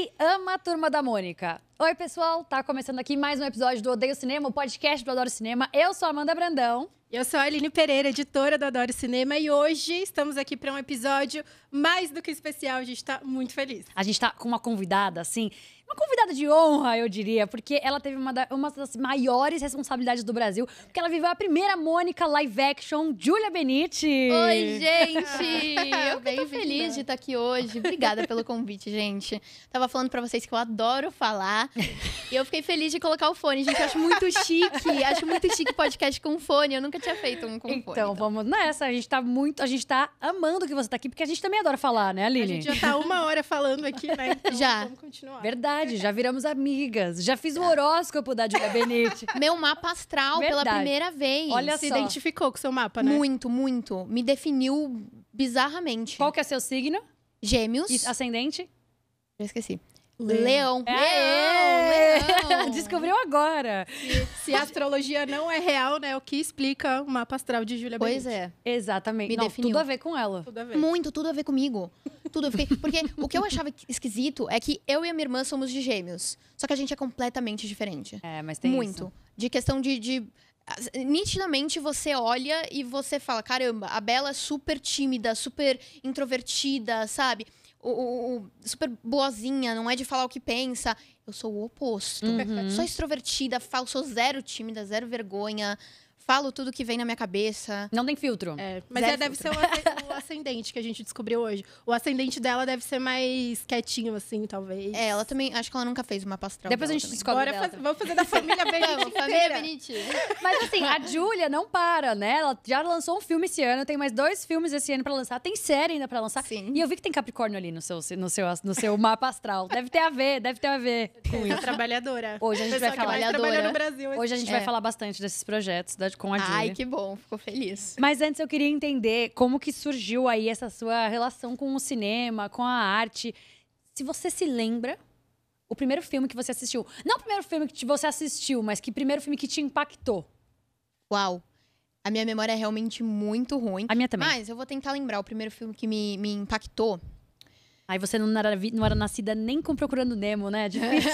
Lili ama a Turma da Mônica. Oi, pessoal, tá começando aqui mais um episódio do Odeio Cinema, o podcast do Adoro Cinema. Eu sou a Amanda Brandão. Eu sou a Aline Pereira, editora do Adoro Cinema, e hoje estamos aqui para um episódio mais do que especial. A gente está muito feliz. A gente tá com uma convidada, assim, uma convidada de honra, eu diria, porque ela teve uma das maiores responsabilidades do Brasil, porque ela viveu a primeira Mônica live action, Júlia Benite. Oi, gente! Eu que tô feliz de estar aqui hoje. Obrigada pelo convite, gente. Tava falando pra vocês que eu adoro falar. E eu fiquei feliz de colocar o fone, gente. Eu acho muito chique. Acho muito chique podcast com fone. Eu nunca tinha feito um com fone. Então, vamos nessa. A gente tá amando que você tá aqui, porque a gente também adora falar, né, Aline? A gente já tá 1 hora falando aqui, né? Então, Já. Vamos continuar. Verdade, já viramos amigas. Já fiz o horóscopo da Júlia Benite. Meu mapa astral Verdade. pela primeira vez. Olha Se só. identificou com o seu mapa, né? Muito, muito. Me definiu bizarramente. Qual que é seu signo? Gêmeos. E ascendente? Já esqueci. Leão. Leão. Descobriu agora. Se a astrologia não é real, né? O que explica o mapa astral de Júlia Pois Benite. é. Exatamente. Me Não, definiu. tudo a ver com ela. Tudo a ver. Muito, tudo a ver comigo. Tudo. Porque o que eu achava esquisito é que eu e a minha irmã somos de gêmeos. Só que a gente é completamente diferente. É, mas tem Muito. isso. De questão de. Nitidamente você olha e você fala: caramba, a Bela é super tímida, super introvertida, sabe? Super boazinha, não é de falar o que pensa. Eu sou o oposto. Sou extrovertida, sou zero tímida, zero vergonha. Falo tudo que vem na minha cabeça. Não tem filtro. É, mas Zero deve ser o ascendente que a gente descobriu hoje. O ascendente dela deve ser mais quietinho, assim, talvez. É, ela também. Acho que ela nunca fez uma astral. Depois a dela gente também. descobre Bora dela. vamos fazer da família Benite Vamos, família inteira. Benite. Mas assim, a Júlia não para, né? Ela já lançou um filme esse ano, tem mais 2 filmes esse ano pra lançar, tem série ainda pra lançar. Sim. E eu vi que tem Capricórnio ali no seu mapa astral. Deve ter a ver com Essa isso. trabalhadora. Hoje a gente vai Pessoa que falar. mais trabalha Trabalhadora. no Brasil. Hoje a gente vai falar bastante desses projetos com a Júlia. Ai, que bom. Ficou feliz. Mas antes eu queria entender como que surgiu aí essa sua relação com o cinema, com a arte. Se você se lembra, o primeiro filme que você assistiu. Não o primeiro filme que você assistiu, mas que primeiro filme que te impactou. Uau. A minha memória é realmente muito ruim. A minha também. Mas eu vou tentar lembrar o primeiro filme que me impactou. Aí você não era nascida nem com Procurando Nemo, né? É difícil.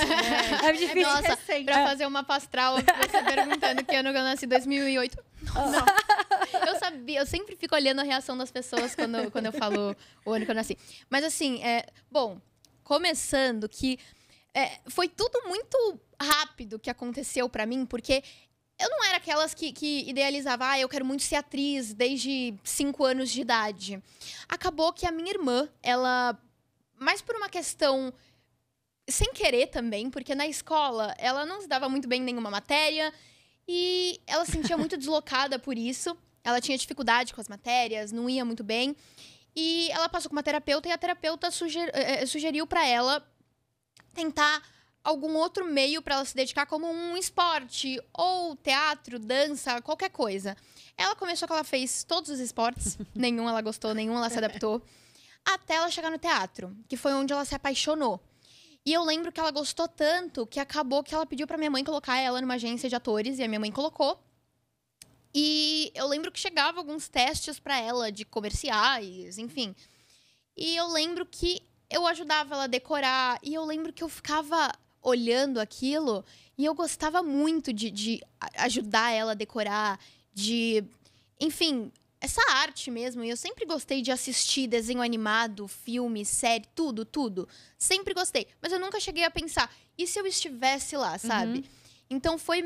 É difícil. Nossa, recente. pra fazer uma pastral, você perguntando que ano que eu nasci, 2008. Não. Eu sabia, eu sempre fico olhando a reação das pessoas quando eu falo o ano que eu nasci. Mas assim, bom, começando que foi tudo muito rápido que aconteceu pra mim, porque eu não era aquelas que idealizava, eu quero muito ser atriz desde 5 anos de idade. Acabou que a minha irmã, ela, mais por uma questão sem querer também, porque na escola ela não se dava muito bem em nenhuma matéria e ela se sentia muito deslocada por isso. Ela tinha dificuldade com as matérias, não ia muito bem. E ela passou com uma terapeuta e a terapeuta sugeriu pra ela tentar algum outro meio pra ela se dedicar, como um esporte, ou teatro, dança, qualquer coisa. Ela começou que ela fez todos os esportes, nenhum ela gostou, nenhum ela se adaptou, até ela chegar no teatro, que foi onde ela se apaixonou. E eu lembro que ela gostou tanto que acabou que ela pediu pra minha mãe colocar ela numa agência de atores, e a minha mãe colocou. E eu lembro que chegava alguns testes pra ela de comerciais, enfim. E eu lembro que eu ajudava ela a decorar, e eu lembro que eu ficava olhando aquilo e eu gostava muito de ajudar ela a decorar, enfim, essa arte mesmo. E eu sempre gostei de assistir desenho animado, filme, série, tudo. Sempre gostei. Mas eu nunca cheguei a pensar, e se eu estivesse lá, sabe? Então foi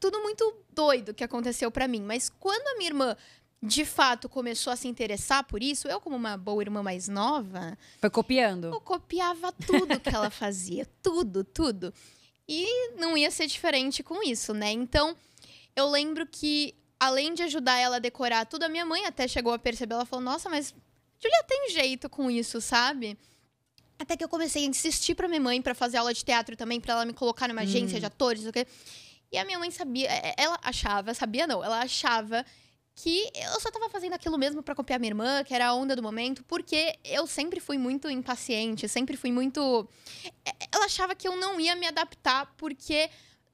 tudo muito doido que aconteceu pra mim. Mas quando a minha irmã, de fato, começou a se interessar por isso, eu, como uma boa irmã mais nova, Foi copiando. eu copiava tudo que ela fazia. Tudo. E não ia ser diferente com isso, né? Então, eu lembro que, além de ajudar ela a decorar tudo, a minha mãe até chegou a perceber. Ela falou, nossa, mas Júlia tem jeito com isso, sabe? Até que eu comecei a insistir pra minha mãe pra fazer aula de teatro também, pra ela me colocar numa agência de atores, o quê. E a minha mãe sabia, ela achava que eu só tava fazendo aquilo mesmo pra copiar minha irmã, que era a onda do momento, porque eu sempre fui muito impaciente, sempre fui muito... Ela achava que eu não ia me adaptar, porque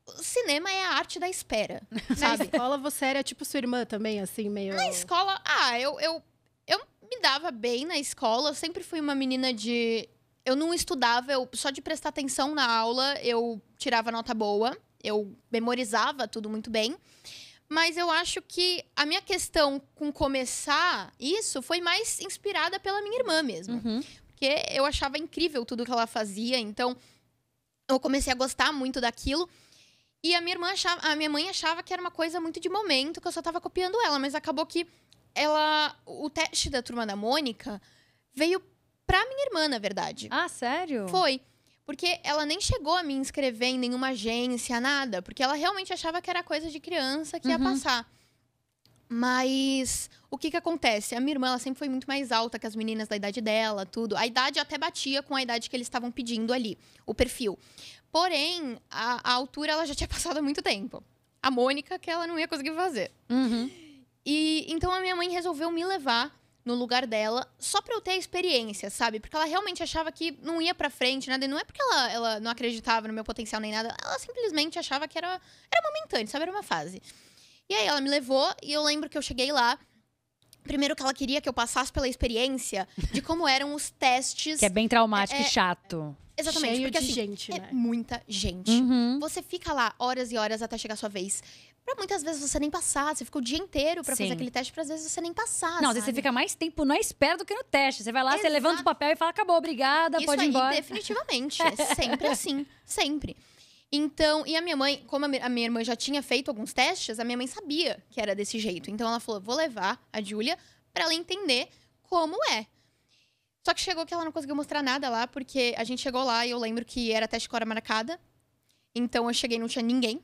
o cinema é a arte da espera, Na sabe? escola você era tipo sua irmã também, assim, meio... Na escola, eu me dava bem na escola, eu sempre fui uma menina de eu não estudava, só de prestar atenção na aula, eu tirava nota boa. Eu memorizava tudo muito bem. Mas eu acho que a minha questão com começar isso foi mais inspirada pela minha irmã mesmo. Porque eu achava incrível tudo que ela fazia. Então, eu comecei a gostar muito daquilo. E a minha mãe achava que era uma coisa muito de momento, que eu só tava copiando ela. Mas acabou que o teste da Turma da Mônica veio pra minha irmã, na verdade. Ah, sério? Foi. Porque ela nem chegou a me inscrever em nenhuma agência, nada. Porque ela realmente achava que era coisa de criança que ia passar. Mas o que acontece? A minha irmã, ela sempre foi muito mais alta que as meninas da idade dela, tudo. A idade até batia com a idade que eles estavam pedindo ali, o perfil. Porém, a altura, ela já tinha passado há muito tempo. A Mônica, que ela não ia conseguir fazer. E então, a minha mãe resolveu me levar no lugar dela, só pra eu ter a experiência, sabe? Porque ela realmente achava que não ia pra frente, nada. E não é porque ela não acreditava no meu potencial nem nada. Ela simplesmente achava que era momentâneo, sabe? Era uma fase. E aí, ela me levou e eu lembro que eu cheguei lá. Primeiro que ela queria que eu passasse pela experiência de como eram os testes. Que é bem traumático e chato. Exatamente. Cheio porque, de assim, gente, é né? muita gente. Você fica lá horas e horas até chegar a sua vez. Pra muitas vezes você nem passar. Você fica o dia inteiro pra fazer aquele teste, pra às vezes você nem passar, Não, às vezes você fica mais tempo na espera do que no teste. Você vai lá, você levanta o papel e fala, acabou, obrigada, Isso pode ir aí, embora. definitivamente. É sempre assim. Sempre. Então, e a minha mãe, como a minha irmã já tinha feito alguns testes, a minha mãe sabia que era desse jeito. Então, ela falou, vou levar a Júlia pra ela entender como é. Só que chegou que ela não conseguiu mostrar nada lá, porque a gente chegou lá e eu lembro que era teste de hora marcada. Então, eu cheguei e não tinha ninguém.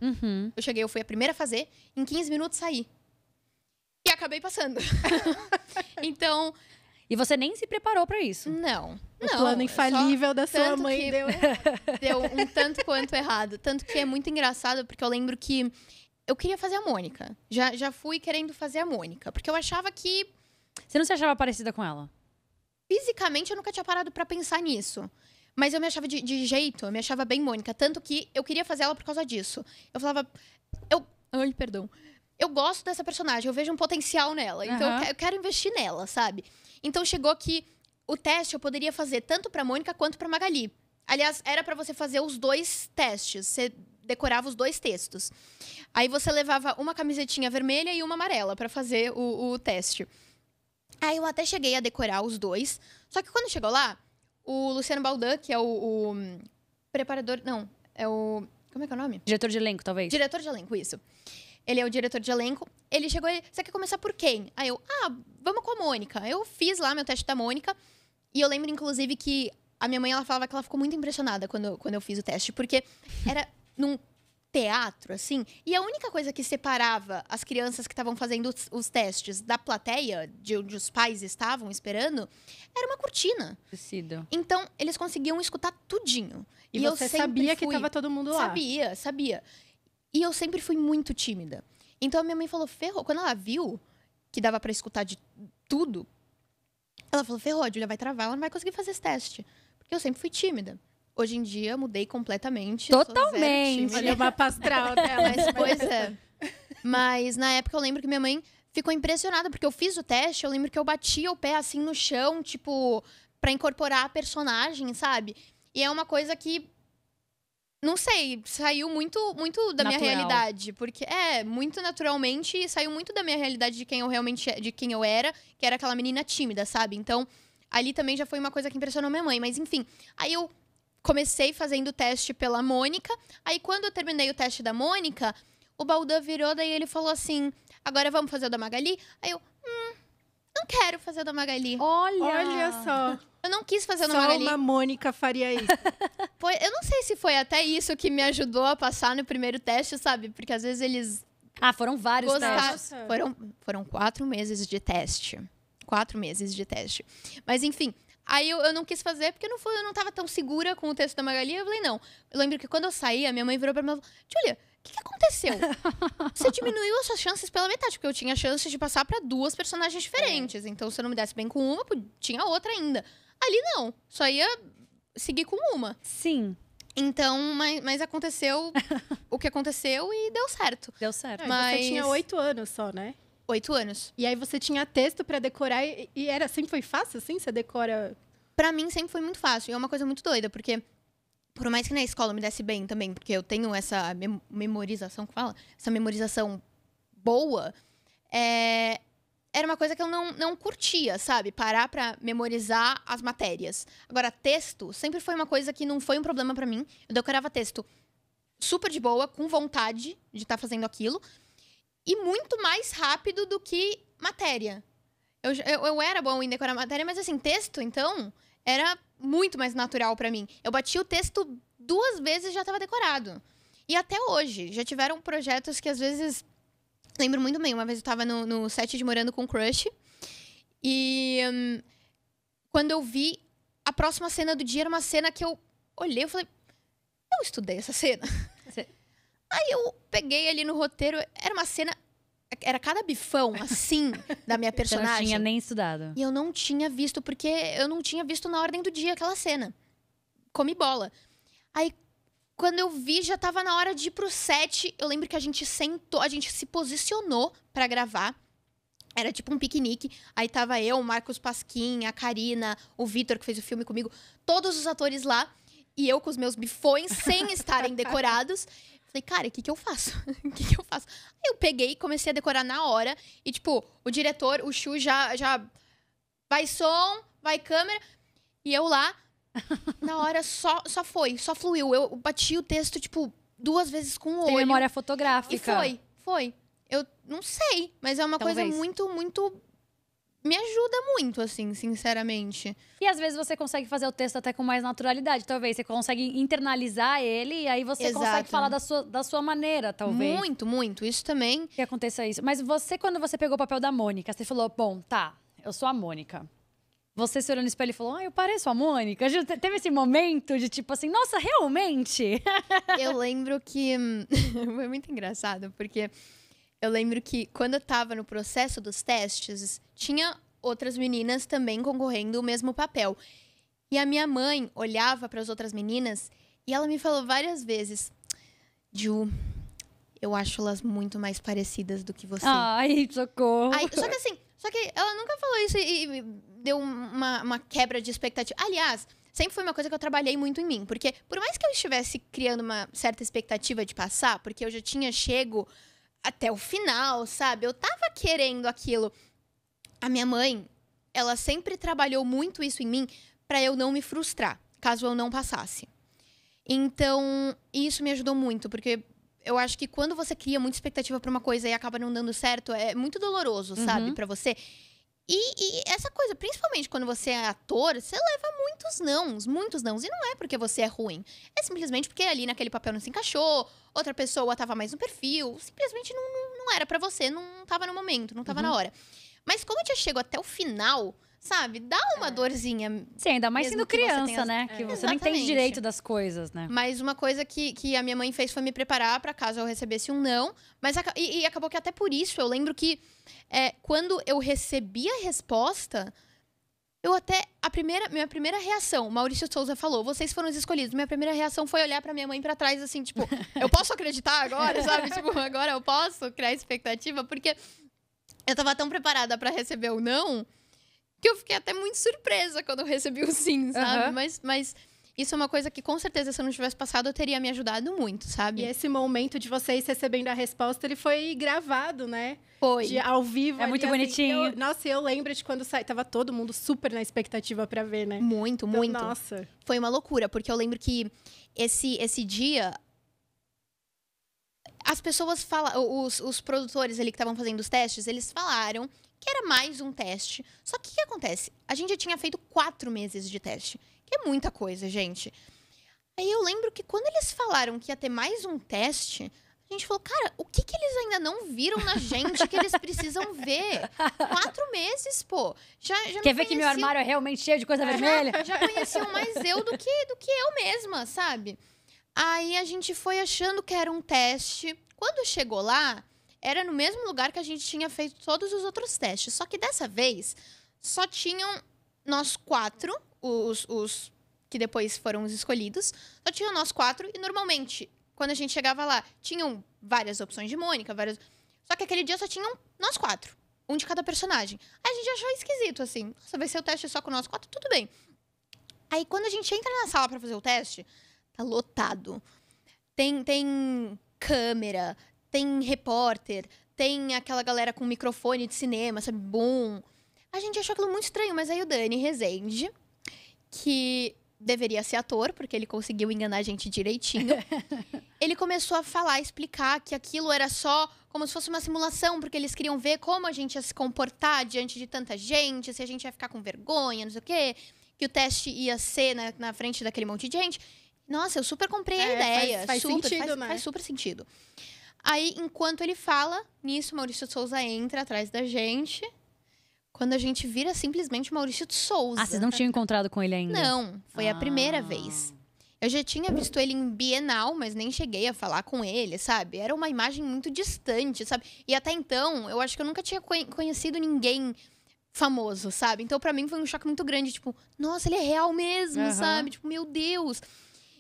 Eu fui a primeira a fazer. Em 15 minutos, saí. E acabei passando. Então... E você nem se preparou pra isso. Não. O plano infalível da sua mãe deu um tanto quanto errado. Tanto que é muito engraçado, porque eu lembro que eu queria fazer a Mônica. Já fui querendo fazer a Mônica. Porque eu achava que... Você não se achava parecida com ela? Fisicamente, eu nunca tinha parado pra pensar nisso. Mas eu me achava de jeito, eu me achava bem Mônica. Tanto que eu queria fazer ela por causa disso. Eu falava... Ai, perdão. Eu gosto dessa personagem, eu vejo um potencial nela. Então, eu quero investir nela, sabe? Então, chegou que o teste eu poderia fazer tanto pra Mônica quanto pra Magali. Aliás, era pra você fazer os 2 testes. Você decorava os 2 textos. Aí, você levava uma camisetinha vermelha e uma amarela pra fazer o teste. Aí, eu até cheguei a decorar os 2. Só que quando chegou lá... O Luciano Baldan, que é o preparador... Não, é o... Como é que é o nome? Diretor de elenco, talvez. Diretor de elenco, isso. Ele é o diretor de elenco. Ele chegou e... Você quer começar por quem? Aí eu... vamos com a Mônica. Eu fiz lá meu teste da Mônica. E eu lembro, inclusive, que a minha mãe, ela falava que ela ficou muito impressionada quando eu fiz o teste. Porque era num teatro, assim. E a única coisa que separava as crianças que estavam fazendo os testes da plateia, de onde os pais estavam esperando, era uma cortina. Então, eles conseguiam escutar tudinho. E você sabia que estava todo mundo lá? Sabia. E eu sempre fui muito tímida. Então, a minha mãe falou, ferrou. Quando ela viu que dava pra escutar de tudo, ela falou, ferrou, a Júlia vai travar, ela não vai conseguir fazer esse teste. Porque eu sempre fui tímida. Hoje em dia, mudei completamente. Totalmente. Olha o mapa astral dela. Pois é. Mas, na época, eu lembro que minha mãe ficou impressionada. Porque eu fiz o teste, eu lembro que eu batia o pé, assim, no chão. Tipo, pra incorporar a personagem, sabe? E é uma coisa que... Não sei, saiu muito da minha realidade. Porque, muito naturalmente. Saiu muito da minha realidade de quem eu realmente... De quem eu era. Que era aquela menina tímida, sabe? Então, ali também já foi uma coisa que impressionou minha mãe. Mas, enfim. Aí eu... Comecei fazendo o teste pela Mônica. Aí, quando eu terminei o teste da Mônica, o Baldan virou, daí ele falou assim, agora vamos fazer o da Magali? Aí eu, não quero fazer o da Magali. Olha só. Eu não quis fazer o da Magali. Só uma Mônica faria isso. Eu não sei se foi até isso que me ajudou a passar no primeiro teste, sabe? Porque às vezes eles... foram vários testes. Foram 4 meses de teste. 4 meses de teste. Mas, enfim... Aí eu não quis fazer, porque eu não tava tão segura com o texto da Magali. Eu falei, não. Eu lembro que quando eu saí, a minha mãe virou pra mim e falou, Júlia, o que aconteceu? Você diminuiu as suas chances pela metade, porque eu tinha chance de passar pra 2 personagens diferentes. Então, se eu não me desse bem com uma, tinha outra ainda. Ali, não. Só ia seguir com uma. Sim. Então, mas aconteceu o que aconteceu e deu certo. Deu certo. Mas... Você tinha 8 anos só, né? 8 anos. E aí você tinha texto pra decorar e sempre foi fácil, assim? Você decora pra mim sempre foi muito fácil. E é uma coisa muito doida, porque por mais que na escola eu me desse bem também, porque eu tenho essa memorização, que fala? Essa memorização boa, era uma coisa que eu não curtia, sabe? Parar pra memorizar as matérias. Agora, texto sempre foi uma coisa que não foi um problema pra mim. Eu decorava texto super de boa, com vontade de estar fazendo aquilo. E muito mais rápido do que matéria. Eu era bom em decorar matéria, mas assim, texto, então, era muito mais natural pra mim. Eu bati o texto 2 vezes e já estava decorado. E até hoje, já tiveram projetos que às vezes... Lembro muito bem, uma vez eu tava no set de Morando com Crush. E quando eu vi, a próxima cena do dia era uma cena que eu olhei e falei... Eu estudei essa cena. Aí eu peguei ali no roteiro, era uma cena... Era cada bifão, assim, da minha personagem. Você não tinha nem estudado. E eu não tinha visto, porque eu não tinha visto na ordem do dia aquela cena. Comi bola. Aí, quando eu vi, já tava na hora de ir pro set. Eu lembro que a gente sentou, a gente se posicionou pra gravar. Era tipo um piquenique. Aí tava eu, o Marcos Pasquim, a Karina, o Vitor, que fez o filme comigo. Todos os atores lá. E eu com os meus bifões, sem estarem decorados. Falei, cara, o que eu faço? O que eu faço? Aí eu peguei e comecei a decorar na hora. E, tipo, o diretor, o Chu, já... Vai som, vai câmera. E eu lá, na hora, só fluiu. Eu bati o texto, tipo, 2 vezes com o olho. Tem memória fotográfica. E foi. Eu não sei, mas é uma coisa muito, muito... Me ajuda muito, assim, sinceramente. E às vezes você consegue fazer o texto até com mais naturalidade, talvez. Você consegue internalizar ele e aí você consegue falar da sua maneira, talvez. Muito, muito. Isso também. Que aconteça isso. Mas você, quando você pegou o papel da Mônica, você falou, bom, tá, eu sou a Mônica. Você se olhou no espelho e falou, eu pareço a Mônica? Já teve esse momento de tipo assim, nossa, realmente? Eu lembro que... Foi muito engraçado, porque... Eu lembro que quando eu tava no processo dos testes, tinha outras meninas também concorrendo o mesmo papel. E a minha mãe olhava para as outras meninas e ela me falou várias vezes: Ju, eu acho elas muito mais parecidas do que você. Ai, socorro. Só que ela nunca falou isso e deu uma quebra de expectativa. Aliás, sempre foi uma coisa que eu trabalhei muito em mim. Porque por mais que eu estivesse criando uma certa expectativa de passar, porque eu já tinha chego... até o final, sabe? Eu tava querendo aquilo. A minha mãe, ela sempre trabalhou muito isso em mim pra eu não me frustrar, caso eu não passasse. Então, isso me ajudou muito, porque eu acho que quando você cria muita expectativa pra uma coisa e acaba não dando certo, é muito doloroso, sabe? Pra você. E essa coisa, principalmente quando você é ator, você leva muitos nãos. E não é porque você é ruim. É simplesmente porque ali naquele papel não se encaixou, outra pessoa tava mais no perfil, simplesmente não era pra você, não tava no momento, não tava na hora. Mas como eu já chego até o final, sabe? Dá uma dorzinha. Sim, ainda mais sendo criança, né? Que você não entende direito das coisas, né? Mas uma coisa que a minha mãe fez foi me preparar pra caso eu recebesse um não. Mas e acabou que até por isso, eu lembro que quando eu recebi a resposta, eu até... Minha primeira reação, o Maurício Souza falou, vocês foram os escolhidos. Minha primeira reação foi olhar pra minha mãe pra trás, assim, tipo, eu posso acreditar agora, sabe? Tipo, agora eu posso criar expectativa? Porque eu tava tão preparada pra receber o não... que eu fiquei até muito surpresa quando eu recebi o sim, sabe? Mas isso é uma coisa que, com certeza, se eu não tivesse passado, eu teria me ajudado muito, sabe? E esse momento de vocês recebendo a resposta, ele foi gravado, né? Foi. Ao vivo. É muito bonitinho. Nossa, eu lembro de quando tava todo mundo super na expectativa pra ver, né? Muito, então, muito. Nossa. Foi uma loucura, porque eu lembro que esse dia... As pessoas falam... Os produtores ali que estavam fazendo os testes, eles falaram... que era mais um teste. Só que o que acontece? A gente já tinha feito 4 meses de teste. Que é muita coisa, gente. Aí eu lembro que quando eles falaram que ia ter mais um teste, a gente falou, cara, o que eles ainda não viram na gente que eles precisam ver? 4 meses, pô. Já Quer ver que meu armário é realmente cheio de coisa vermelha? Já conheciam mais eu do que eu mesma, sabe? Aí a gente foi achando que era um teste. Quando chegou lá... era no mesmo lugar que a gente tinha feito todos os outros testes. Só que dessa vez, só tinham nós 4, os que depois foram os escolhidos. Só tinham nós 4 e normalmente, quando a gente chegava lá, tinham várias opções de Mônica, Só que aquele dia só tinham nós 4. Um de cada personagem. Aí a gente achou esquisito, assim. Nossa, vai ser o teste só com nós 4? Tudo bem. Aí, quando a gente entra na sala pra fazer o teste, tá lotado. Tem câmera, tem repórter, tem aquela galera com microfone de cinema, sabe? Boom. A gente achou aquilo muito estranho, mas aí o Dani Rezende, que deveria ser ator, porque ele conseguiu enganar a gente direitinho, ele começou a falar, explicar que aquilo era só como se fosse uma simulação, porque eles queriam ver como a gente ia se comportar diante de tanta gente, se a gente ia ficar com vergonha, não sei o quê, que o teste ia ser na frente daquele monte de gente. Nossa, eu super comprei a ideia. Faz super, sentido, né? Faz super sentido. Aí, enquanto ele fala, nisso, Maurício de Souza entra atrás da gente. Quando a gente vira simplesmente Maurício de Souza. Ah, vocês não tinham encontrado com ele ainda? Não, foi a primeira vez. Eu já tinha visto ele em Bienal, mas nem cheguei a falar com ele, sabe? Era uma imagem muito distante, sabe? E até então, eu acho que eu nunca tinha conhecido ninguém famoso, sabe? Então, pra mim, foi um choque muito grande. Tipo, nossa, ele é real mesmo, sabe? Tipo, meu Deus.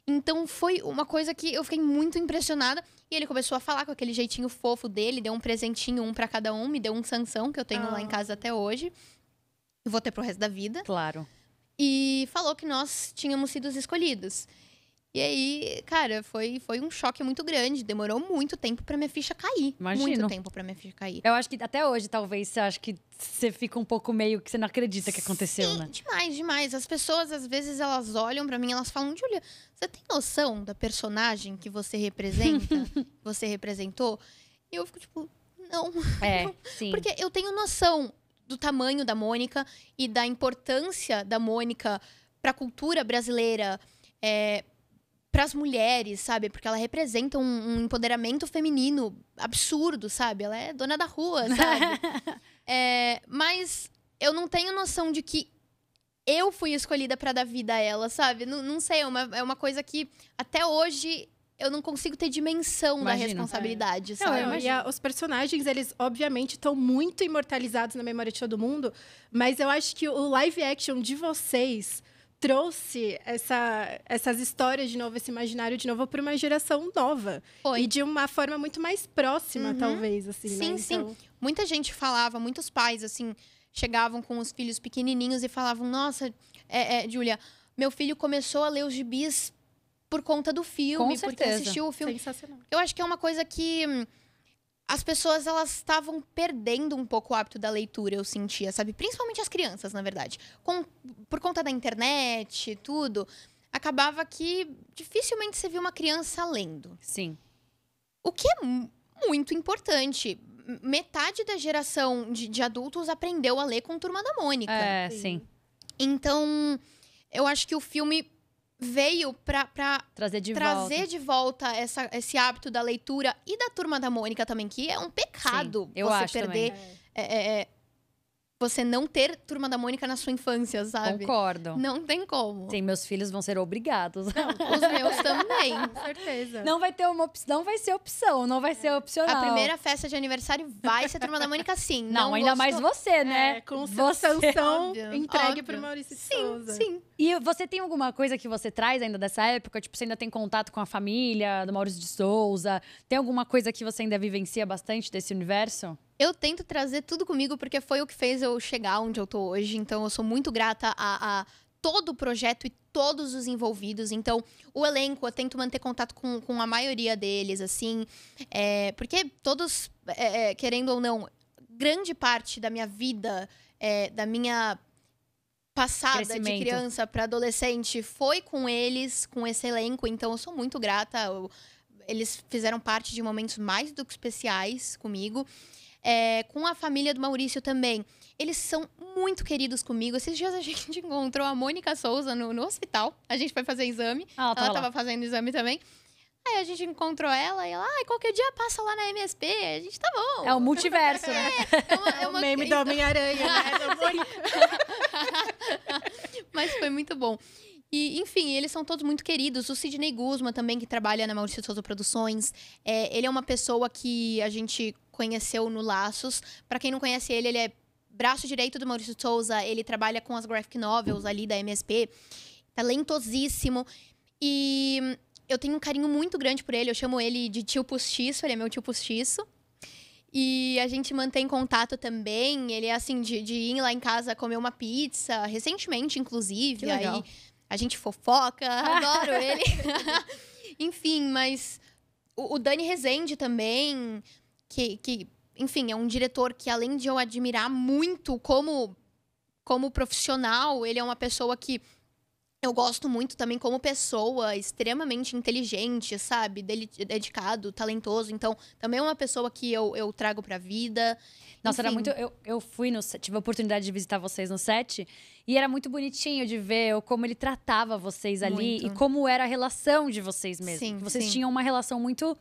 Então, foi uma coisa que eu fiquei muito impressionada. E ele começou a falar com aquele jeitinho fofo dele. Deu um presentinho, um pra cada um. Me deu um Sansão, que eu tenho lá em casa até hoje. E vou ter pro resto da vida. Claro. E falou que nós tínhamos sido os escolhidos. E aí, cara, foi um choque muito grande. Demorou muito tempo pra minha ficha cair. Imagino. Muito tempo pra minha ficha cair. Eu acho que até hoje, talvez, você acha que você fica um pouco meio que você não acredita que aconteceu, Sim, né? demais, demais. As pessoas, às vezes, elas olham pra mim e elas falam, Júlia, você tem noção da personagem que você representa? Que você representou? E eu fico tipo, não. Sim. Porque eu tenho noção do tamanho da Mônica e da importância da Mônica pra cultura brasileira, para as mulheres, sabe? Porque ela representa um empoderamento feminino absurdo, sabe? Ela é dona da rua, sabe? Mas eu não tenho noção de que eu fui escolhida para dar vida a ela, sabe? Não sei, é uma coisa que até hoje eu não consigo ter dimensão da responsabilidade, sabe? Os personagens, eles obviamente estão muito imortalizados na memória de todo mundo, mas eu acho que o live action de vocês trouxe essas histórias de novo, esse imaginário de novo para uma geração nova. Foi. E de uma forma muito mais próxima, talvez, assim, Sim, né? sim. Muita gente falava, muitos pais, assim, chegavam com os filhos pequenininhos e falavam, nossa, Júlia, meu filho começou a ler os gibis por conta do filme, porque assistiu o filme. Sensacional. Eu acho que é uma coisa que as pessoas, elas estavam perdendo um pouco o hábito da leitura, eu sentia, sabe? Principalmente as crianças, na verdade. Por conta da internet, tudo, acabava que dificilmente você via uma criança lendo. Sim. O que é muito importante. Metade da geração de adultos aprendeu a ler com Turma da Mônica. Sim. Então, eu acho que o filme veio pra trazer de volta esse hábito da leitura e da Turma da Mônica também, que é um pecado você perder. Você não ter Turma da Mônica na sua infância, sabe? Concordo. Não tem como. Sim, meus filhos vão ser obrigados. Os meus também. Com certeza. Não vai ter não vai ser opção, não vai ser opcional. A primeira festa de aniversário vai ser Turma da Mônica, sim. Não, ainda mais você, né? Com você. Sansão entregue óbvio. pro Maurício de Sim, Souza. sim. E você tem alguma coisa que você traz ainda dessa época? Tipo, você ainda tem contato com a família do Maurício de Souza? Tem alguma coisa que você ainda vivencia bastante desse universo? Eu tento trazer tudo comigo, porque foi o que fez eu chegar onde eu tô hoje. Então, eu sou muito grata a todo o projeto e todos os envolvidos. Então, o elenco, eu tento manter contato com a maioria deles, assim. Porque todos, querendo ou não, grande parte da minha vida, da minha passada de criança para adolescente, foi com eles, com esse elenco. Então, eu sou muito grata. Eles fizeram parte de momentos mais do que especiais comigo. Com a família do Maurício também. Eles são muito queridos comigo. Esses dias a gente encontrou a Mônica Souza no hospital. A gente foi fazer exame. Ela tava fazendo exame também. Aí a gente encontrou ela e ela, qualquer dia passa lá na MSP. A gente, tá bom. É o multiverso, né? É o meme do Homem-Aranha, né? Da Mônica. Mas foi muito bom. E, enfim, eles são todos muito queridos. O Sidney Guzman também, que trabalha na Maurício de Souza Produções. Ele é uma pessoa que a gente conheceu no Laços. Pra quem não conhece ele é braço direito do Maurício de Souza. Ele trabalha com as graphic novels ali da MSP. Talentosíssimo. E eu tenho um carinho muito grande por ele. Eu chamo ele de tio postiço. Ele é meu tio postiço. E a gente mantém contato também. Ele é assim, de ir lá em casa comer uma pizza. Recentemente, inclusive. Que legal. Aí A gente fofoca, adoro ele. Enfim, mas o Dani Rezende também, que, enfim, é um diretor que, além de eu admirar muito como profissional, ele é uma pessoa que eu gosto muito também como pessoa, extremamente inteligente, sabe? Dedicado, talentoso. Então, também é uma pessoa que eu trago pra vida. Nossa, Enfim. era muito... Eu fui no set, tive a oportunidade de visitar vocês no set. E era muito bonitinho de ver como ele tratava vocês ali. Muito. E como era a relação de vocês mesmo. Sim, Que vocês sim. tinham uma relação muito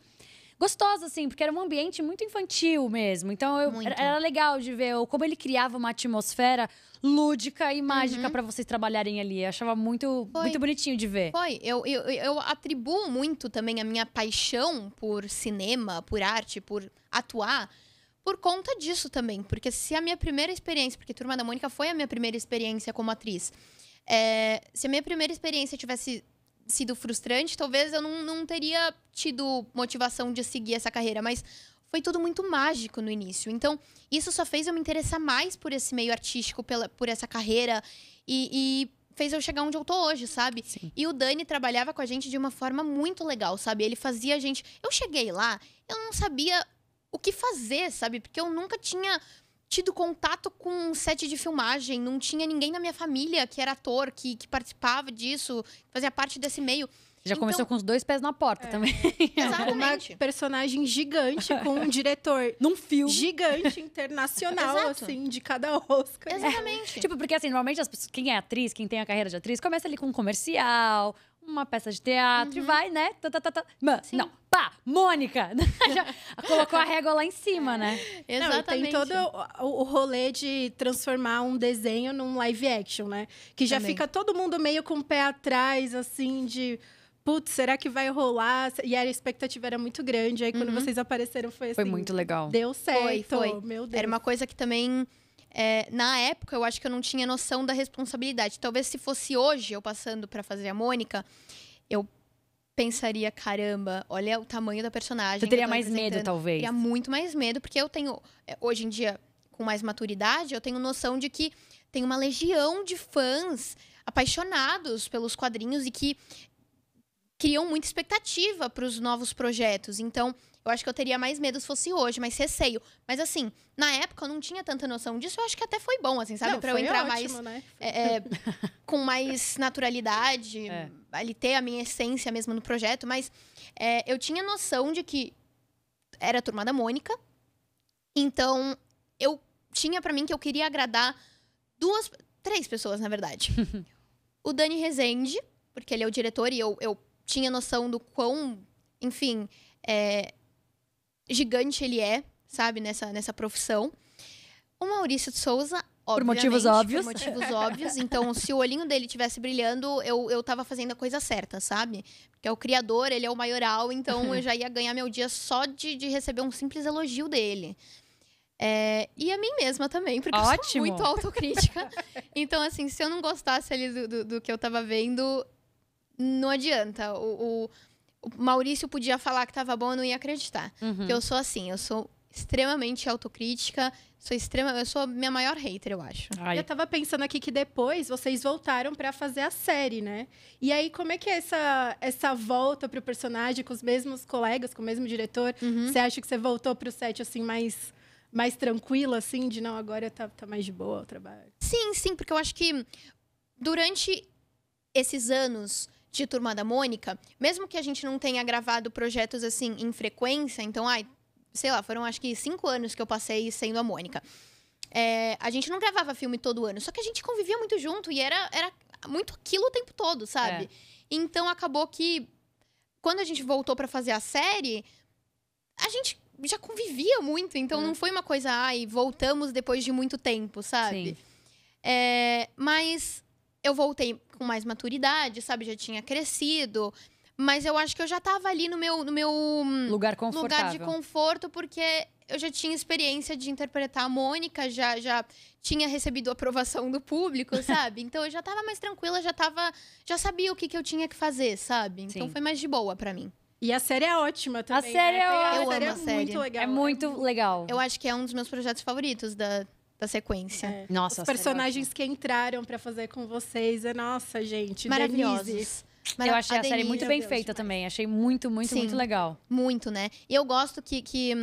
gostosa, assim. Porque era um ambiente muito infantil mesmo. Então, Muito. era legal de ver como ele criava uma atmosfera lúdica e mágica pra vocês trabalharem ali. Eu achava muito bonitinho de ver. Foi. Eu atribuo muito também a minha paixão por cinema, por arte, por atuar, por conta disso também. Porque se a minha primeira experiência... Porque Turma da Mônica foi a minha primeira experiência como atriz. Se a minha primeira experiência tivesse sido frustrante, talvez eu não teria tido motivação de seguir essa carreira. Mas foi tudo muito mágico no início. Então, isso só fez eu me interessar mais por esse meio artístico, por essa carreira. E fez eu chegar onde eu tô hoje, sabe? Sim. E o Dani trabalhava com a gente de uma forma muito legal, sabe? Ele fazia a gente... Eu cheguei lá, eu não sabia o que fazer, sabe? Porque eu nunca tinha tido contato com um set de filmagem. Não tinha ninguém na minha família que era ator, que participava disso, fazia parte desse meio. Já começou com os 2 pés na porta também. Exatamente. Uma personagem gigante com um diretor Num filme. gigante, internacional, Exato. assim, de cada Oscar. Exatamente. Tipo, porque assim, normalmente as pessoas, quem é atriz, quem tem a carreira de atriz, começa ali com um comercial, uma peça de teatro e vai, né? Mano, Sim. não, pá, Mônica! Já colocou a régua lá em cima, né? Não, e Exatamente. tem todo o rolê de transformar um desenho num live action, né? Que já Também. fica todo mundo meio com o pé atrás, assim, de... Putz, será que vai rolar? E a expectativa era muito grande. Aí, quando vocês apareceram, foi assim... Foi muito legal. Deu certo. Foi. Meu Deus. Era uma coisa que também... na época, eu acho que eu não tinha noção da responsabilidade. Talvez se fosse hoje, eu passando pra fazer a Mônica, eu pensaria, caramba, olha o tamanho da personagem. Você que teria eu tô mais medo, representando. talvez. Teria muito mais medo, porque eu tenho... Hoje em dia, com mais maturidade, eu tenho noção de que tem uma legião de fãs apaixonados pelos quadrinhos e que criam muita expectativa para os novos projetos. Então, eu acho que eu teria mais medo se fosse hoje, mais receio. Mas, assim, na época eu não tinha tanta noção disso. Eu acho que até foi bom, assim, sabe? Não, Pra eu foi entrar ótimo, mais... né? Com mais naturalidade. É. Ali ter a minha essência mesmo no projeto. Mas eu tinha noção de que era a Turma da Mônica. Então, eu tinha pra mim que eu queria agradar 3 pessoas, na verdade. O Dani Rezende, porque ele é o diretor e eu tinha noção do quão, enfim, gigante ele é, sabe, nessa profissão. O Maurício de Souza, obviamente, motivos óbvios. Por motivos óbvios. Então, se o olhinho dele tivesse brilhando, eu tava fazendo a coisa certa, sabe? Porque é o criador, ele é o maioral, então eu já ia ganhar meu dia só de receber um simples elogio dele. E a mim mesma também, porque eu sou Ótimo. muito autocrítica. Então, assim, se eu não gostasse ali do que eu tava vendo, não adianta. O Maurício podia falar que tava bom, eu não ia acreditar. Porque eu sou assim, eu sou extremamente autocrítica, eu sou a minha maior hater, eu acho. Ai, Eu tava pensando aqui que depois vocês voltaram pra fazer a série, né? E aí, como é que é essa volta pro personagem com os mesmos colegas, com o mesmo diretor? Você acha que você voltou pro set, assim, mais tranquila, assim, de não, agora tá mais de boa o trabalho? Sim, porque eu acho que durante esses anos de Turma da Mônica, mesmo que a gente não tenha gravado projetos assim em frequência, então, sei lá, foram acho que 5 anos que eu passei sendo a Mônica. A gente não gravava filme todo ano, só que a gente convivia muito junto e era muito aquilo o tempo todo, sabe? Então acabou que quando a gente voltou pra fazer a série, a gente já convivia muito, então não foi uma coisa, voltamos depois de muito tempo, sabe? Sim. Mas eu voltei com mais maturidade, sabe? Já tinha crescido. Mas eu acho que eu já tava ali no meu lugar confortável. lugar de conforto, porque eu já tinha experiência de interpretar a Mônica, já tinha recebido a aprovação do público, sabe? Então eu já tava mais tranquila, já sabia o que eu tinha que fazer, sabe? Então Sim. foi mais de boa pra mim. E a série é ótima também, série né? é ótima. Eu A série amo a série. muito legal. É muito legal. Eu acho que é um dos meus projetos favoritos da da sequência. Nossa, Os personagens que entraram pra fazer com vocês. Nossa, gente. Maravilhosos. Denise. Eu achei a série Denise, muito meu bem Deus, feita demais. também. Achei muito, muito, Sim. muito legal. Muito, né? E eu gosto que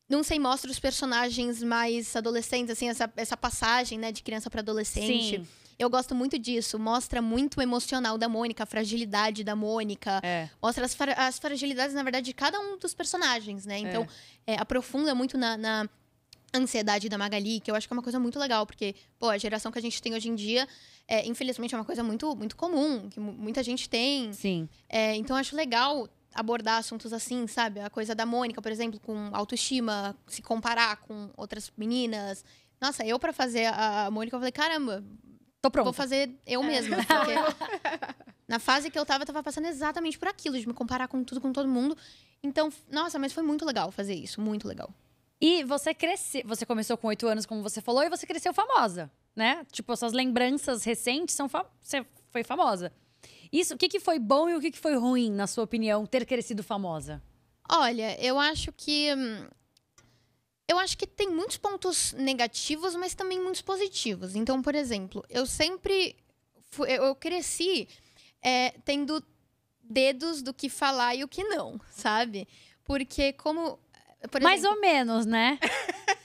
não sei, mostra os personagens mais adolescentes, assim, essa passagem, né, de criança pra adolescente. Sim. Eu gosto muito disso. Mostra muito o emocional da Mônica, a fragilidade da Mônica. É. Mostra as fragilidades, na verdade, de cada um dos personagens, né? Então, aprofunda muito na ansiedade da Magali, que eu acho que é uma coisa muito legal, porque, pô, a geração que a gente tem hoje em dia, infelizmente, é uma coisa muito, muito comum, que muita gente tem. Sim. Então, eu acho legal abordar assuntos assim, sabe? A coisa da Mônica, por exemplo, com autoestima, se comparar com outras meninas. Nossa, eu pra fazer a Mônica, eu falei, caramba, Tô pronta. vou fazer eu mesma. Porque na fase que eu tava passando exatamente por aquilo, de me comparar com tudo, com todo mundo. Então, nossa, mas foi muito legal fazer isso, muito legal. E você cresceu. Você começou com 8 anos, como você falou, e você cresceu famosa, né? Tipo, suas lembranças recentes são. Você foi famosa. Isso, o que foi bom e o que foi ruim, na sua opinião, ter crescido famosa? Olha, eu acho que tem muitos pontos negativos, mas também muitos positivos. Então, por exemplo, eu sempre eu cresci tendo dedos do que falar e o que não, sabe? Porque como por Mais exemplo, ou menos, né?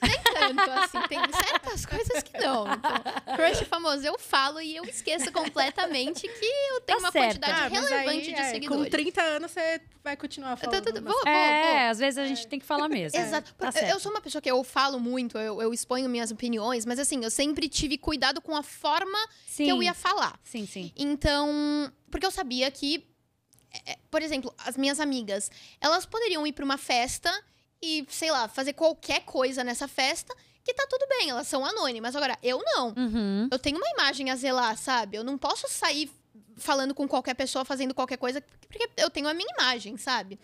nem tanto assim, tem certas coisas que não. Então, crush famoso eu falo e eu esqueço completamente que eu tenho Tá uma certa. quantidade mas relevante aí, de seguidores. Com 30 anos, você vai continuar falando. Vou. Às vezes a gente tem que falar mesmo. Exato. Tá Eu certo. sou uma pessoa que eu falo muito, eu exponho minhas opiniões, mas assim, eu sempre tive cuidado com a forma Sim. que eu ia falar. Sim, sim. Então, porque eu sabia que, por exemplo, as minhas amigas, elas poderiam ir pra uma festa e, sei lá, fazer qualquer coisa nessa festa, que tá tudo bem, elas são anônimas. Agora, eu não. Uhum. Eu tenho uma imagem a zelar, sabe? Eu não posso sair falando com qualquer pessoa, fazendo qualquer coisa, porque eu tenho a minha imagem, sabe?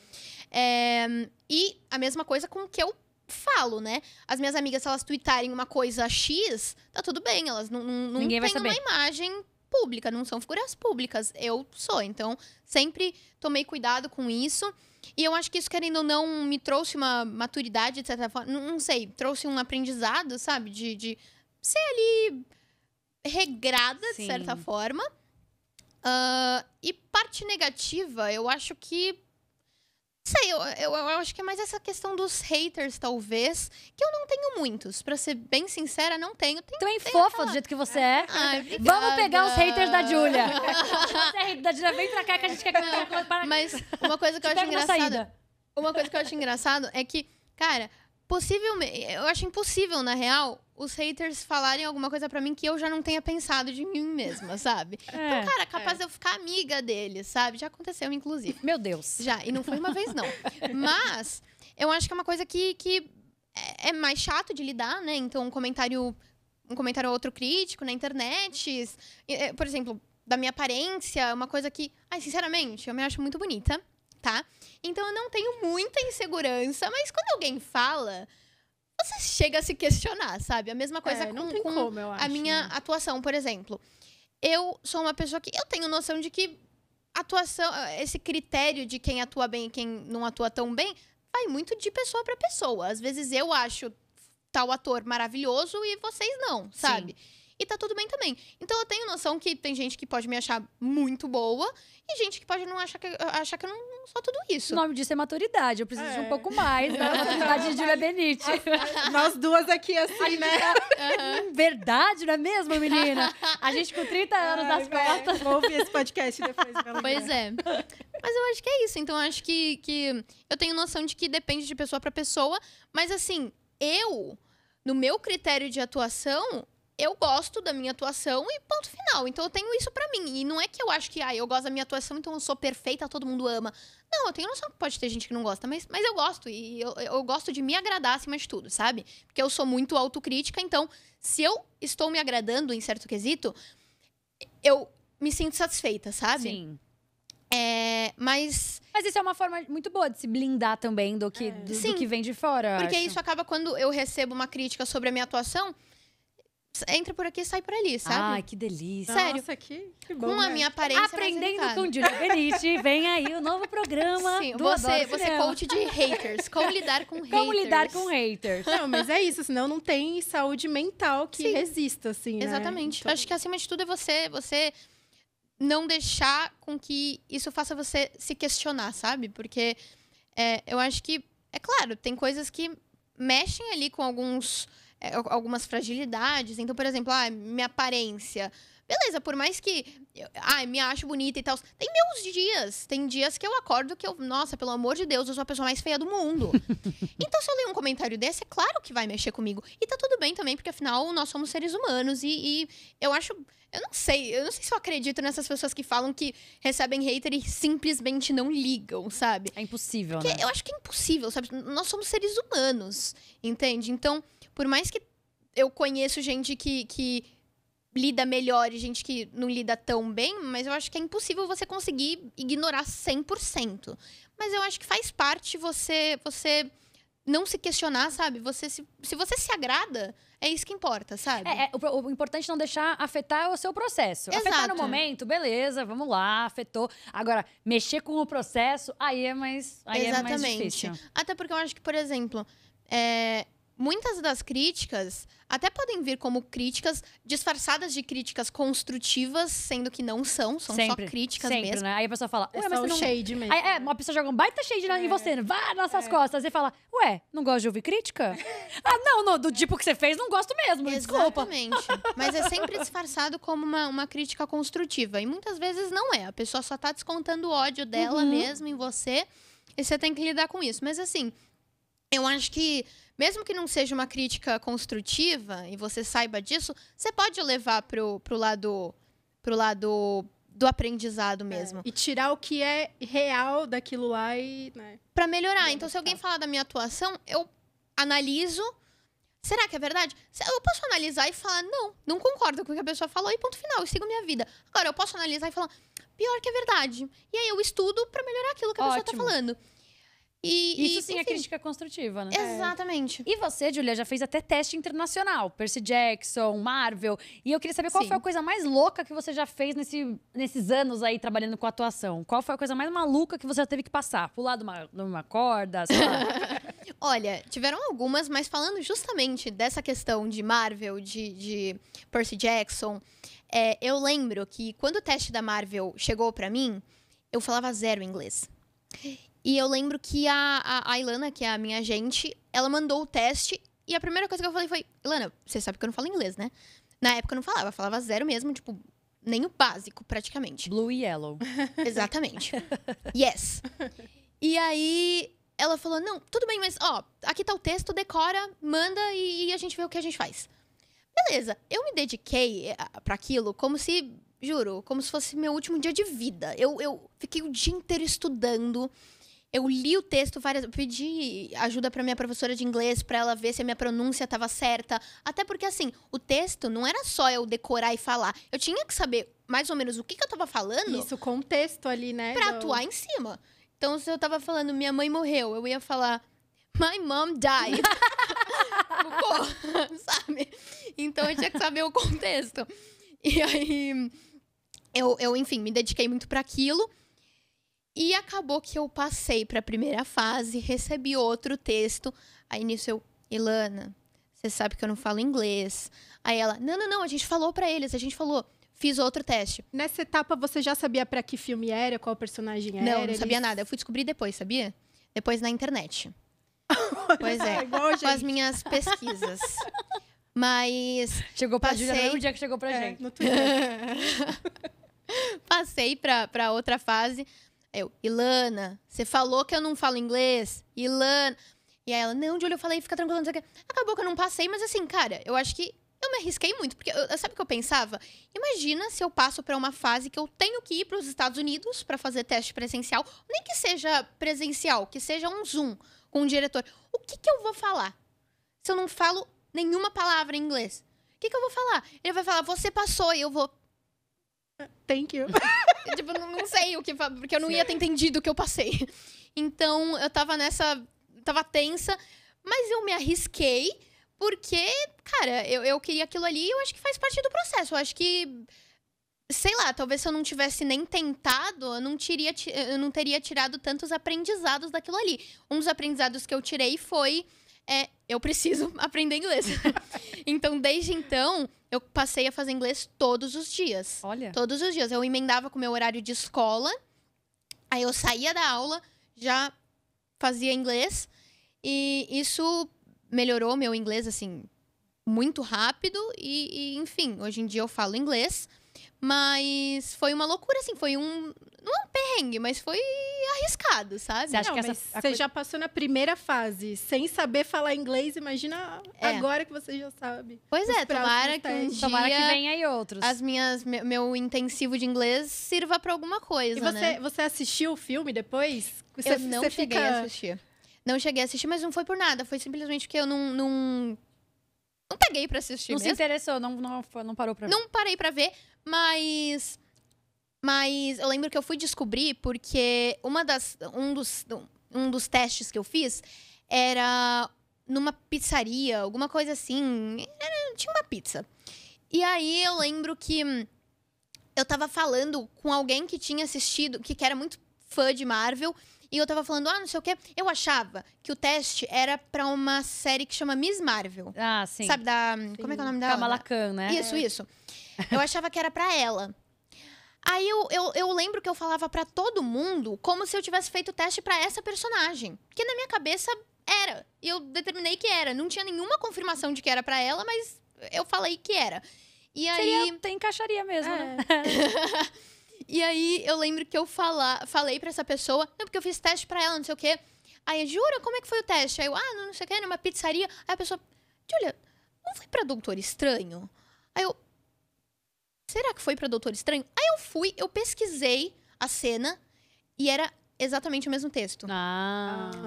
E a mesma coisa com o que eu falo, né? As minhas amigas, se elas tweetarem uma coisa X, tá tudo bem. Elas não Ninguém vai têm uma saber. imagem pública, não são figuras públicas. Eu sou. Então, sempre tomei cuidado com isso. E eu acho que isso, querendo ou não, me trouxe uma maturidade, de certa forma. Não sei, trouxe um aprendizado, sabe? De ser ali regrada, de Sim. certa forma. E parte negativa, eu acho que... Não sei, eu acho que é mais essa questão dos haters, talvez. Que eu não tenho muitos. Pra ser bem sincera, não tenho. Também fofa do jeito que você é. Ai, obrigada. Vamos pegar os haters da Júlia. Você é hater da Júlia, vem pra cá que a gente quer que para. Mas uma coisa que eu Te acho pego na engraçada... saída. Uma coisa que eu acho engraçado é que, cara, possivelmente... Eu acho impossível, na real, os haters falarem alguma coisa pra mim que eu já não tenha pensado de mim mesma, sabe? Então, cara, capaz de eu ficar amiga deles, sabe? Já aconteceu, inclusive. Meu Deus. Já, e não foi uma vez, não. Mas eu acho que é uma coisa que é mais chato de lidar, né? Então, um comentário ou outro crítico na internet. Por exemplo, da minha aparência, uma coisa que... Ai, sinceramente, eu me acho muito bonita, tá? Então, eu não tenho muita insegurança, mas quando alguém fala... Você chega a se questionar, sabe? A mesma coisa não tem com como, eu acho, a minha né? atuação, por exemplo. Eu sou uma pessoa que... Eu tenho noção de que atuação... Esse critério de quem atua bem e quem não atua tão bem... Vai muito de pessoa pra pessoa. Às vezes eu acho tal ator maravilhoso e vocês não, sabe? E tá tudo bem também. Então eu tenho noção que tem gente que pode me achar muito boa e gente que pode não achar que eu não sou tudo isso. O nome disso é maturidade. Eu preciso de um pouco mais da maturidade de Júlia Benite. Nós duas aqui, assim, né? Verdade, não é mesmo, menina? A gente com 30 anos nas costas. Vou ouvir esse podcast depois. Pois é. Mas eu acho que é isso. Então, eu acho que eu tenho noção de que depende de pessoa pra pessoa. Mas, assim, no meu critério de atuação, eu gosto da minha atuação e ponto final. Então, eu tenho isso pra mim. E não é que eu acho que, eu gosto da minha atuação, então eu sou perfeita, todo mundo ama. Não, eu tenho noção que pode ter gente que não gosta, mas eu gosto. E eu gosto de me agradar acima de tudo, sabe? Porque eu sou muito autocrítica, então, se eu estou me agradando em certo quesito, eu me sinto satisfeita, sabe? Sim. Mas Mas isso é uma forma muito boa de se blindar também do Sim. que vem de fora. eu porque acho. isso acaba quando eu recebo uma crítica sobre a minha atuação, entra por aqui e sai por ali, sabe? Ai, que delícia. Sério. Nossa, que bom, Com a né? minha aparência Aprendendo mais com Julia Benite, vem aí o novo programa Sim, do você Adoro é Cinema. coach de haters. Como lidar com haters. Como lidar com haters. Não, mas é isso, senão não tem saúde mental que Sim. resista, assim, né? Exatamente. Então, Acho que acima de tudo é você não deixar com que isso faça você se questionar, sabe? Porque eu acho que, é claro, tem coisas que mexem ali com algumas fragilidades. Então, por exemplo, minha aparência. Beleza, por mais que me acho bonita e tal. Tem meus dias. Tem dias que eu acordo que nossa, pelo amor de Deus, eu sou a pessoa mais feia do mundo. Então, se eu ler um comentário desse, é claro que vai mexer comigo. E tá tudo bem também, porque afinal, nós somos seres humanos. E eu acho... Eu não sei se eu acredito nessas pessoas que falam que recebem hater e simplesmente não ligam, sabe? É impossível, Porque né? eu acho que é impossível, sabe? Nós somos seres humanos, entende? Então, por mais que eu conheço gente que lida melhor e gente que não lida tão bem, mas eu acho que é impossível você conseguir ignorar 100%. Mas eu acho que faz parte você não se questionar, sabe? Se você se agrada, é isso que importa, sabe? O importante é não deixar afetar o seu processo. Afetar no Exato. momento, beleza, vamos lá, afetou. Agora, mexer com o processo, aí é mais difícil. Até porque eu acho que, por exemplo, muitas das críticas até podem vir como críticas disfarçadas de críticas construtivas, sendo que não são só críticas sempre, mesmo. né? Aí a pessoa fala, É ué, só mas você o não... shade mesmo. Aí, uma pessoa joga um baita shade em você, né? Vai nas suas costas. E fala, ué, não gosta de ouvir crítica? Não, do tipo que você fez, não gosto mesmo, desculpa. Exatamente. Mas é sempre disfarçado como uma crítica construtiva. E muitas vezes não é. A pessoa só tá descontando o ódio dela mesmo em você. E você tem que lidar com isso. Mas assim, eu acho que, mesmo que não seja uma crítica construtiva, e você saiba disso, você pode levar pro lado do aprendizado mesmo. E tirar o que é real daquilo lá e, né? Pra melhorar. Então, se alguém falar da minha atuação, eu analiso. Será que é verdade? Eu posso analisar e falar, não concordo com o que a pessoa falou e ponto final, eu sigo minha vida. Agora, eu posso analisar e falar, pior que é verdade. E aí eu estudo pra melhorar aquilo que a pessoa tá falando. Isso sim enfim, é crítica construtiva, né? Exatamente. E você, Julia, já fez até teste internacional. Percy Jackson, Marvel. E eu queria saber qual foi a coisa mais louca que você já fez nesses anos aí trabalhando com atuação. Qual foi a coisa mais maluca que você já teve que passar? Pular de uma corda, sei lá. Olha, tiveram algumas, mas falando justamente dessa questão de Marvel, de Percy Jackson, eu lembro que quando o teste da Marvel chegou pra mim, eu falava zero inglês. E eu lembro que a Ilana, que é a minha agente, ela mandou o teste e a primeira coisa que eu falei foi, Ilana, você sabe que eu não falo inglês, né? Na época eu não falava zero mesmo, tipo, nem o básico, praticamente. Blue e yellow. Exatamente. Yes. E aí ela falou, não, tudo bem, mas aqui tá o texto, decora, manda e a gente vê o que a gente faz. Beleza, eu me dediquei pra aquilo como se, juro, como se fosse meu último dia de vida. Eu fiquei o dia inteiro estudando. Eu li o texto várias vezes, pedi ajuda pra minha professora de inglês pra ela ver se a minha pronúncia tava certa. Até porque, assim, o texto não era só eu decorar e falar. Eu tinha que saber mais ou menos o que eu tava falando. Isso, contexto ali, né? Pra atuar em cima. Então, se eu tava falando, minha mãe morreu, eu ia falar, my mom died. Sabe? Então, eu tinha que saber o contexto. E aí, eu enfim, me dediquei muito pra aquilo. E acabou que eu passei pra primeira fase, recebi outro texto. Aí nisso eu, Ilana, você sabe que eu não falo inglês. Aí ela, não, a gente falou pra eles, fiz outro teste. Nessa etapa, você já sabia pra que filme era, qual personagem era? Não sabia nada. Eu fui descobrir depois, sabia? Depois na internet. Pois é, com as minhas pesquisas. Mas Chegou pra Julia no mesmo dia que chegou pra gente. No Twitter. Passei pra outra fase. Eu, Ilana, você falou que eu não falo inglês? Ilana. E aí ela, não, Julia, eu falei, fica tranquila, não sei o quê. Acabou que eu não passei, mas assim, cara, eu acho que eu me arrisquei muito. Porque, sabe o que eu pensava? Imagina se eu passo pra uma fase que eu tenho que ir pros Estados Unidos pra fazer teste presencial. Nem que seja presencial, que seja um Zoom com um diretor. O que eu vou falar? Se eu não falo nenhuma palavra em inglês. O que eu vou falar? Ele vai falar, você passou, e eu vou... Thank you. Tipo, não sei o que falar, porque eu não ia ter entendido o que eu passei. Então, eu tava tensa, mas eu me arrisquei, Porque, cara, eu queria aquilo ali e eu acho que faz parte do processo. Eu acho que, sei lá, talvez se eu não tivesse nem tentado, eu não teria tirado tantos aprendizados daquilo ali. Um dos aprendizados que eu tirei foi... eu preciso aprender inglês. Então, desde então, eu passei a fazer inglês todos os dias. Olha. Todos os dias. Eu emendava com o meu horário de escola. Aí eu saía da aula, já fazia inglês. E isso melhorou meu inglês, assim, muito rápido. E enfim, hoje em dia eu falo inglês. Mas foi uma loucura, assim. Foi não é um perrengue, mas foi arriscado, sabe? Você acha Não, que mas essa... você já passou na primeira fase, sem saber falar inglês, imagina agora que você já sabe. Pois Os é, tomara próximos que um testes. dia Tomara que venha aí outros. meu intensivo de inglês sirva pra alguma coisa, E né? você assistiu o filme depois? Eu não cheguei a assistir. Não cheguei a assistir, mas não foi por nada. Foi simplesmente porque eu não peguei pra assistir Não se mesmo. interessou, não parou pra ver. Não parei pra ver, mas eu lembro que eu fui descobrir porque um dos testes que eu fiz era numa pizzaria, alguma coisa assim. Tinha uma pizza. E aí eu lembro que eu tava falando com alguém que tinha assistido, que era muito fã de Marvel, e eu tava falando, não sei o quê. Eu achava que o teste era pra uma série que chama Miss Marvel. Ah, sim. Sabe, como é que é o nome dela? Kamala Khan, né? Isso. Eu achava que era pra ela. Aí eu lembro que eu falava pra todo mundo como se eu tivesse feito o teste pra essa personagem. Porque na minha cabeça era. E eu determinei que era. Não tinha nenhuma confirmação de que era pra ela, mas eu falei que era. E aí... encaixaria mesmo, né? E aí eu lembro que eu falei pra essa pessoa, não, porque eu fiz teste pra ela, não sei o quê. Aí, jura, como é que foi o teste? Aí eu, não sei o quê, numa pizzaria. Aí a pessoa, Júlia, não foi pra Doutor Estranho? Aí eu, será que foi pra Doutor Estranho? Aí eu pesquisei a cena e era exatamente o mesmo texto.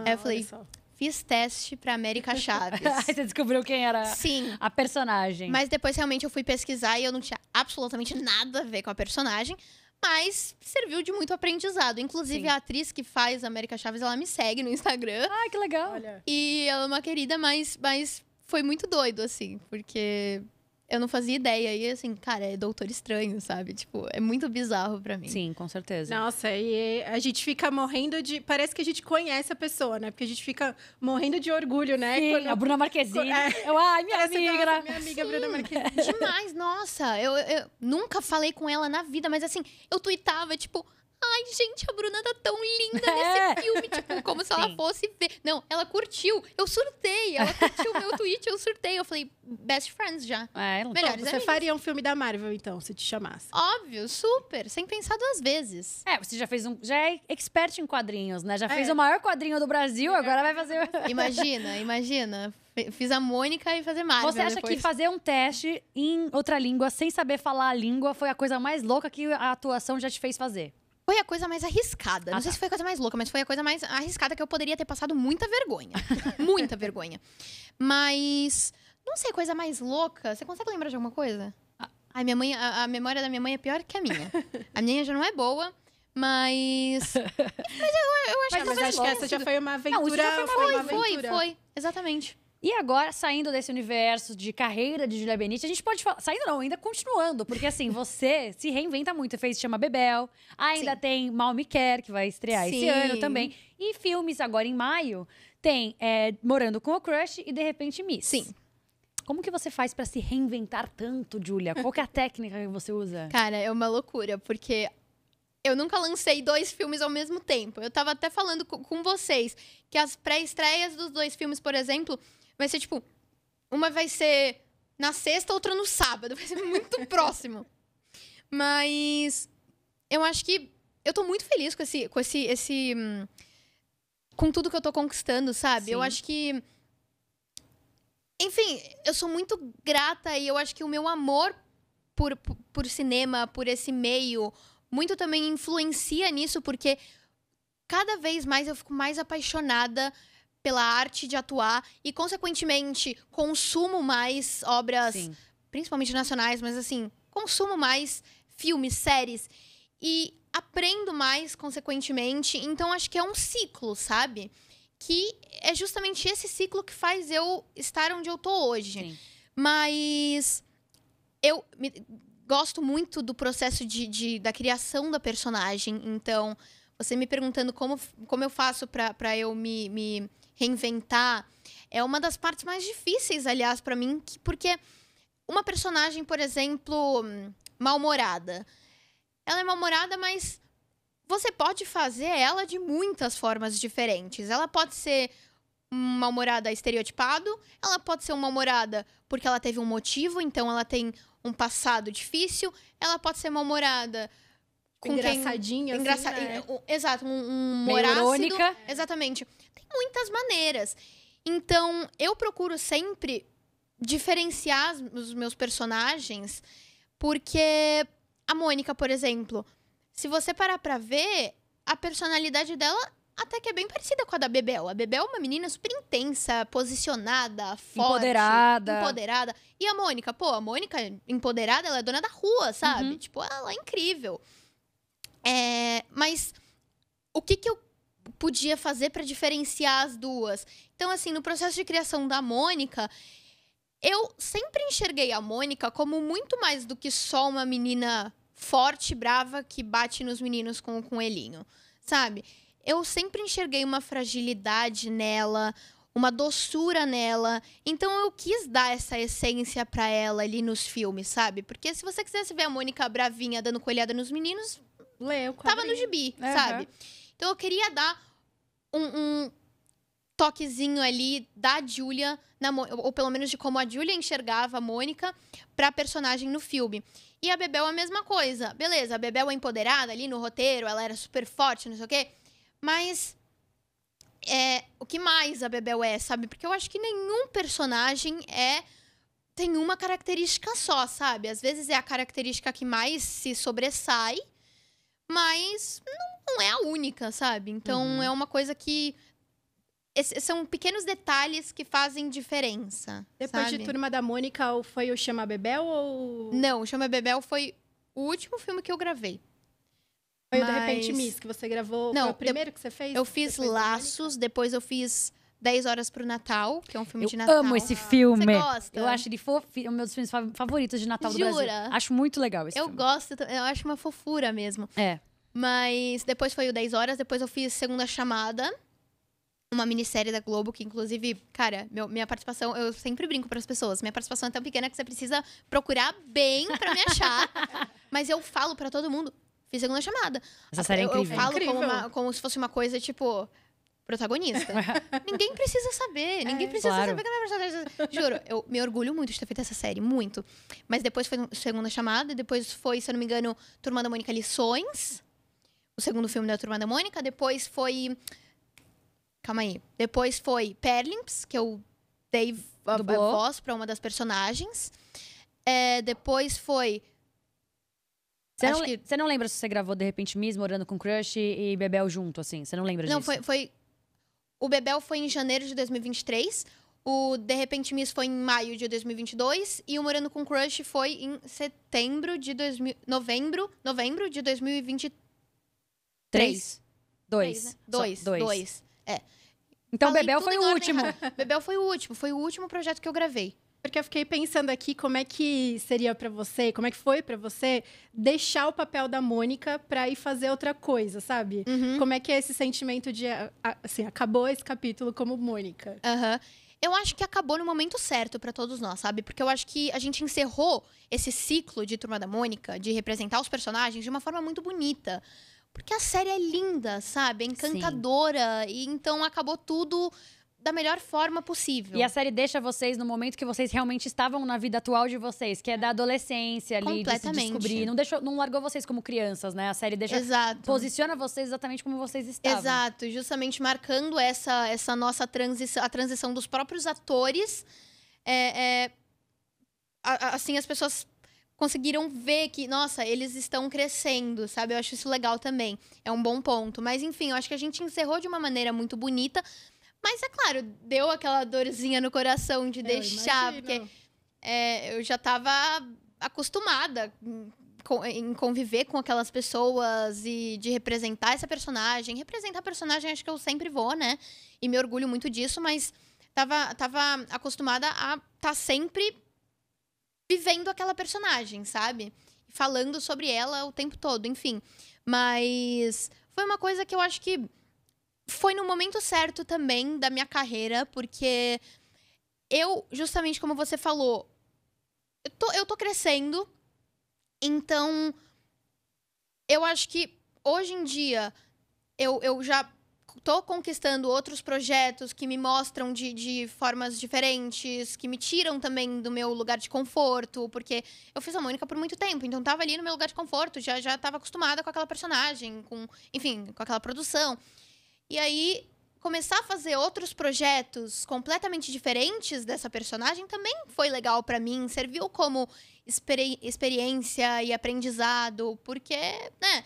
Aí eu falei, fiz teste pra América Chaves. Aí você descobriu quem era Sim. a personagem. Mas depois realmente eu fui pesquisar e eu não tinha absolutamente nada a ver com a personagem. Mas serviu de muito aprendizado. Inclusive, Sim. a atriz que faz a América Chaves, ela me segue no Instagram. Ai, que legal. Olha. E ela é uma querida, mas foi muito doido, assim. Porque eu não fazia ideia. E, assim, cara, é Doutor Estranho, sabe? Tipo, é muito bizarro pra mim. Sim, com certeza. Nossa, e a gente fica morrendo de... Parece que a gente conhece a pessoa, né? Porque a gente fica morrendo de orgulho, né? Sim, Quando... a Bruna Marquezine. É. Ai, minha Parece, amiga. nossa, minha amiga Bruna Marquezine. Demais, nossa. Eu nunca falei com ela na vida, mas, assim, eu tuitava, tipo... Ai, gente, a Bruna tá tão linda nesse filme. Tipo, como se ela fosse ver. Não, ela curtiu. Eu surtei. Ela curtiu o meu tweet, eu surtei. Eu falei, best friends já. Melhores Você amigos. faria um filme da Marvel, então, se te chamasse? Óbvio, super. Sem pensar duas vezes. Você já fez já é expert em quadrinhos, né? Já fez o maior quadrinho do Brasil, agora vai fazer... Imagina. Fiz a Mônica e fazer Marvel Você acha depois. que fazer um teste em outra língua, sem saber falar a língua, foi a coisa mais louca que a atuação já te fez fazer? Foi a coisa mais arriscada. Não sei tá. se foi a coisa mais louca, mas foi a coisa mais arriscada que eu poderia ter passado muita vergonha. Muita vergonha. Mas, não sei, coisa mais louca. Você consegue lembrar de alguma coisa? Ai, minha mãe, a memória da minha mãe é pior que a minha. A minha já não é boa, mas... eu acho Mas acho que essa já foi uma aventura. Foi. Exatamente. E agora, saindo desse universo de carreira de Julia Benite, a gente pode falar... Saindo não, ainda continuando. Porque assim, você se reinventa muito. Você fez Chama Bebel. Ainda tem Mal Me Quer, que vai estrear esse ano também. E filmes agora em maio. Tem Morando com o Crush e De Repente Miss. Sim. Como que você faz pra se reinventar tanto, Julia? Qual que é a técnica que você usa? Cara, é uma loucura, porque eu nunca lancei 2 filmes ao mesmo tempo. Eu tava até falando com vocês que as pré-estreias dos 2 filmes, por exemplo, vai ser tipo... Uma vai ser na sexta, outra no sábado. Vai ser muito próximo. Mas eu acho que eu tô muito feliz com tudo que eu tô conquistando, sabe? Sim. Eu acho que... Enfim, eu sou muito grata e eu acho que o meu amor por cinema, por esse meio, muito também influencia nisso, porque cada vez mais eu fico mais apaixonada pela arte de atuar e, consequentemente, consumo mais obras, Sim. principalmente nacionais, mas assim, consumo mais filmes, séries e aprendo mais, consequentemente. Então, acho que é um ciclo, sabe? que é justamente esse ciclo que faz eu estar onde eu tô hoje. Sim. Mas eu gosto muito do processo da criação da personagem. Então, você me perguntando como eu faço pra eu me reinventar, é uma das partes mais difíceis, aliás, pra mim, porque uma personagem, por exemplo, mal-humorada. Ela é mal-humorada, mas você pode fazer ela de muitas formas diferentes. Ela pode ser uma mal-humorada estereotipado, ela pode ser uma mal-humorada porque ela teve um motivo, então ela tem um passado difícil, ela pode ser mal-humorada com engraçadinha, né? Exato, um meio humor ácido. irônica. Exatamente. Tem muitas maneiras. Então, eu procuro sempre diferenciar os meus personagens, porque a Mônica, por exemplo, se você parar pra ver, a personalidade dela até que é bem parecida com a da Bebel. A Bebel é uma menina super intensa, posicionada, forte, empoderada. E a Mônica, a Mônica empoderada, ela é dona da rua, sabe? Uhum. Tipo, ela é incrível. Mas o que eu podia fazer pra diferenciar as duas? Então, assim, no processo de criação da Mônica, eu sempre enxerguei a Mônica como muito mais do que só uma menina forte, brava, que bate nos meninos com o coelhinho, sabe? Eu sempre enxerguei uma fragilidade nela, uma doçura nela. Então, eu quis dar essa essência pra ela ali nos filmes, sabe? Porque se você quisesse ver a Mônica bravinha dando coelhada nos meninos, tava no gibi, sabe? Então, eu queria dar um toquezinho ali da Julia, ou pelo menos de como a Julia enxergava a Mônica pra personagem no filme. E a Bebel é a mesma coisa. Beleza, a Bebel é empoderada ali no roteiro, ela era super forte, não sei o quê. Mas o que mais a Bebel é, sabe? Porque eu acho que nenhum personagem tem uma característica só, sabe? Às vezes é a característica que mais se sobressai, mas não é a única, sabe? Então, é uma coisa que... são pequenos detalhes que fazem diferença. Depois sabe? de Turma da Mônica, foi o Chama Bebel ou... Não, o Chama Bebel foi o último filme que eu gravei. Foi o De Repente Miss, que você gravou? Não, foi o primeiro que você fez? Eu fiz Laços, depois eu fiz 10 Horas pro Natal, que é um filme de Eu Natal. amo esse filme. Você gosta? Eu acho ele é um dos filmes favoritos de Natal do Jura? Brasil. Acho muito legal esse Eu filme. gosto, eu acho uma fofura mesmo. É. Mas depois foi o 10 Horas, depois eu fiz Segunda Chamada, uma minissérie da Globo, que inclusive, cara, minha participação, eu sempre brinco pras pessoas, minha participação é tão pequena que você precisa procurar bem pra me achar. Mas eu falo pra todo mundo, fiz Segunda Chamada. Essa série é incrível. Eu falo Incrível. como se fosse uma coisa, tipo, protagonista. Ninguém precisa saber, ninguém precisa claro. saber que a minha personagem... Juro, eu me orgulho muito de ter feito essa série, muito. Mas depois foi Segunda Chamada, e depois foi, se eu não me engano, Turma da Mônica Lições, o segundo filme da Turma da Mônica, depois foi... Calma aí. Depois foi Perlimps, que eu dei a voz pra uma das personagens. Depois foi... Você não lembra se você gravou De Repente Miss, Morando com Crush e Bebel junto, assim? Você não lembra disso? Não, foi... O Bebel foi em janeiro de 2023. O De Repente Miss foi em maio de 2022. E o Morando com Crush foi em setembro de... Novembro de 2023. 3? 2. Dois. Então Falei Bebel tudo foi em o ordem último. errada. Bebel foi o último projeto que eu gravei. Porque eu fiquei pensando aqui como é que seria pra você, como é que foi pra você deixar o papel da Mônica pra ir fazer outra coisa, sabe? Como é que é esse sentimento de, assim, acabou esse capítulo como Mônica? Eu acho que acabou no momento certo pra todos nós, sabe? Porque eu acho que a gente encerrou esse ciclo de Turma da Mônica, de representar os personagens de uma forma muito bonita. Porque a série é linda, sabe? É encantadora. E então acabou tudo da melhor forma possível. E a série deixa vocês no momento que vocês realmente estavam na vida atual de vocês, que é da adolescência ali, de se descobrir. Não largou vocês como crianças, né? A série deixa... Posiciona vocês exatamente como vocês estavam. Exato. Justamente marcando essa nossa transição, a transição dos próprios atores. Assim, as pessoas conseguiram ver que, nossa, eles estão crescendo, sabe? Eu acho isso legal também. É um bom ponto. Mas, enfim, eu acho que a gente encerrou de uma maneira muito bonita. Mas, é claro, deu aquela dorzinha no coração de deixar. Porque eu já tava acostumada em conviver com aquelas pessoas e de representar essa personagem. Representar a personagem, acho que eu sempre vou, né? E me orgulho muito disso, mas tava acostumada a estar sempre vivendo aquela personagem, sabe? Falando sobre ela o tempo todo, enfim. Mas foi uma coisa que eu acho que foi no momento certo também da minha carreira, porque eu, justamente como você falou, eu tô crescendo, então eu acho que hoje em dia eu já tô conquistando outros projetos que me mostram de formas diferentes, que me tiram também do meu lugar de conforto, porque eu fiz a Mônica por muito tempo, então tava ali no meu lugar de conforto, já tava acostumada com aquela personagem, enfim, com aquela produção. E aí, começar a fazer outros projetos completamente diferentes dessa personagem também foi legal pra mim, serviu como experiência e aprendizado, porque, né,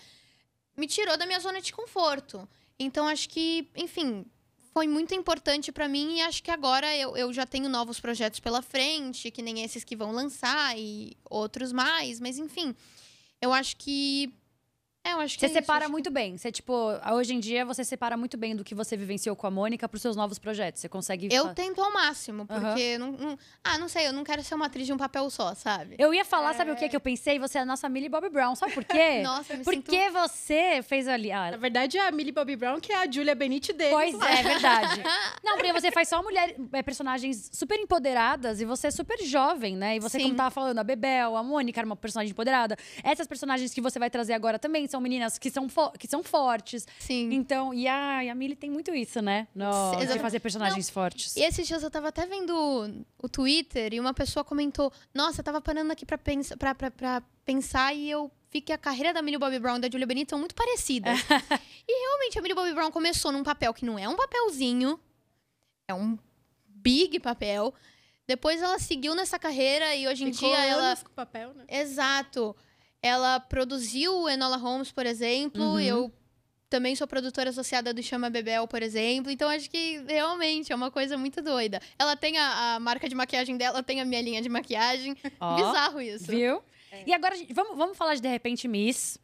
me tirou da minha zona de conforto. Então, acho que, enfim, foi muito importante pra mim e acho que agora eu já tenho novos projetos pela frente, que nem esses que vão lançar e outros mais, mas enfim, eu acho que... Você separa muito bem. Você, tipo, hoje em dia, você separa muito bem do que você vivenciou com a Mônica pros seus novos projetos. Você consegue... Eu tento ao máximo, porque... não sei, eu não quero ser uma atriz de um papel só, sabe? Eu ia falar, sabe o que eu pensei? Você é a nossa Millie Bobby Brown. Sabe por quê? Nossa, eu me Porque você fez ali... Na verdade, a Millie Bobby Brown, que é a Julia Benite dele. Pois é verdade. Não, porque você faz só personagens super empoderadas e você é super jovem, né? E você, como tava falando, a Bebel, a Mônica era uma personagem empoderada. Essas personagens que você vai trazer agora também são meninas que são fortes. Sim. Então, e a Millie tem muito isso, né? De fazer personagens fortes. E esses dias eu tava até vendo o Twitter e uma pessoa comentou: nossa, eu tava parando aqui pra pensar e eu vi que a carreira da Millie Bobby Brown e da Julia Benito são muito parecidas. E realmente a Millie Bobby Brown começou num papel que não é um papelzinho, é um big papel. Depois ela seguiu nessa carreira e hoje em dia ela... com papel, né? Exato. Ela produziu Enola Holmes, por exemplo. Eu também sou produtora associada do Chama Bebel, por exemplo. Então, acho que realmente é uma coisa muito doida. Ela tem a marca de maquiagem dela, tem a minha linha de maquiagem. Bizarro isso. Viu? E agora, vamos falar de Repente Miss.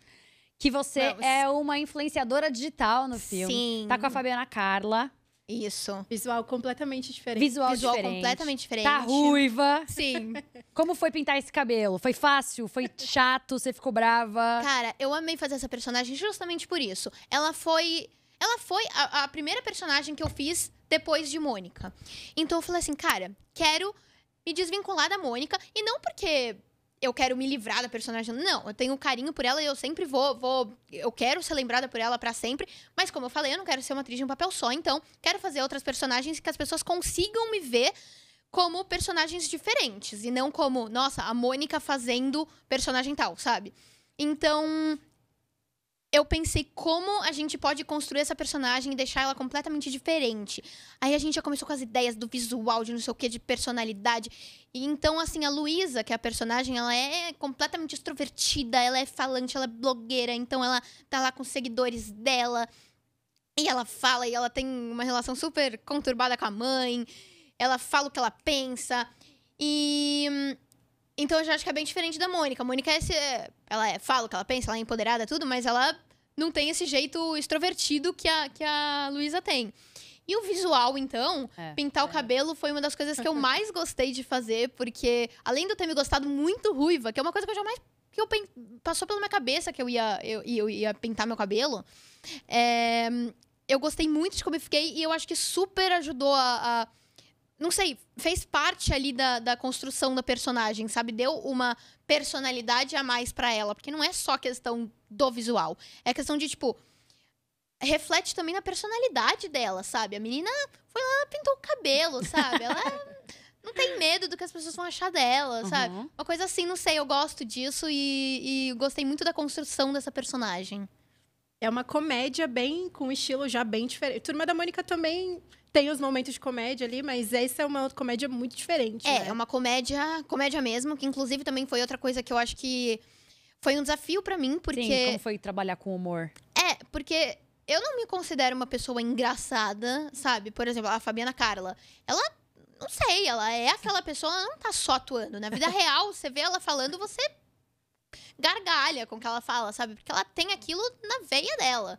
Que você é uma influenciadora digital no filme. Sim. Tá com a Fabiana Carla. Isso. Visual completamente diferente. Visual completamente diferente. Tá ruiva. Sim. Como foi pintar esse cabelo? Foi fácil? Foi chato? Você ficou brava? Cara, eu amei fazer essa personagem justamente por isso. Ela foi a primeira personagem que eu fiz depois de Mônica. Então eu falei assim, cara, quero me desvincular da Mônica. E não porque eu quero me livrar da personagem. Não, eu tenho carinho por ela e eu sempre eu quero ser lembrada por ela pra sempre. Mas como eu falei, eu não quero ser uma atriz de um papel só. Então, quero fazer outras personagens que as pessoas consigam me ver como personagens diferentes. E não como, nossa, a Mônica fazendo personagem tal, sabe? Então, eu pensei como a gente pode construir essa personagem e deixar ela completamente diferente. Aí a gente já começou com as ideias do visual, de não sei o quê, de personalidade. E então, assim, a Luísa, que é a personagem, ela é completamente extrovertida, ela é falante, ela é blogueira. Então, ela tá lá com os seguidores dela. E ela fala, e ela tem uma relação super conturbada com a mãe. Ela fala o que ela pensa. E... então, eu já acho que é bem diferente da Mônica. A Mônica ela fala o que ela pensa, ela é empoderada, tudo, mas ela não tem esse jeito extrovertido que a Luísa tem. E o visual, então, pintar o cabelo foi uma das coisas que eu mais gostei de fazer, porque, além de eu ter me gostado muito ruiva, que é uma coisa que eu jamais... passou pela minha cabeça que eu ia pintar meu cabelo, eu gostei muito de como eu fiquei e eu acho que super ajudou não sei, fez parte ali da construção da personagem, sabe? Deu uma personalidade a mais pra ela. Porque não é só questão do visual. É questão de, tipo... reflete também na personalidade dela, sabe? A menina foi lá, pintou o cabelo, sabe? Ela não tem medo do que as pessoas vão achar dela, sabe? Uma coisa assim, não sei, eu gosto disso e gostei muito da construção dessa personagem. É uma comédia com um estilo já bem diferente. Turma da Mônica também tem os momentos de comédia ali, mas essa é uma comédia muito diferente, né? É uma comédia mesmo, que inclusive também foi outra coisa que eu acho que foi um desafio pra mim, porque... Sim, como foi trabalhar com humor? Porque eu não me considero uma pessoa engraçada, sabe? Por exemplo, a Fabiana Carla, ela... não sei, ela é aquela pessoa, ela não tá só atuando. Na vida real, você vê ela falando, você gargalha com o que ela fala, sabe? Porque ela tem aquilo na veia dela.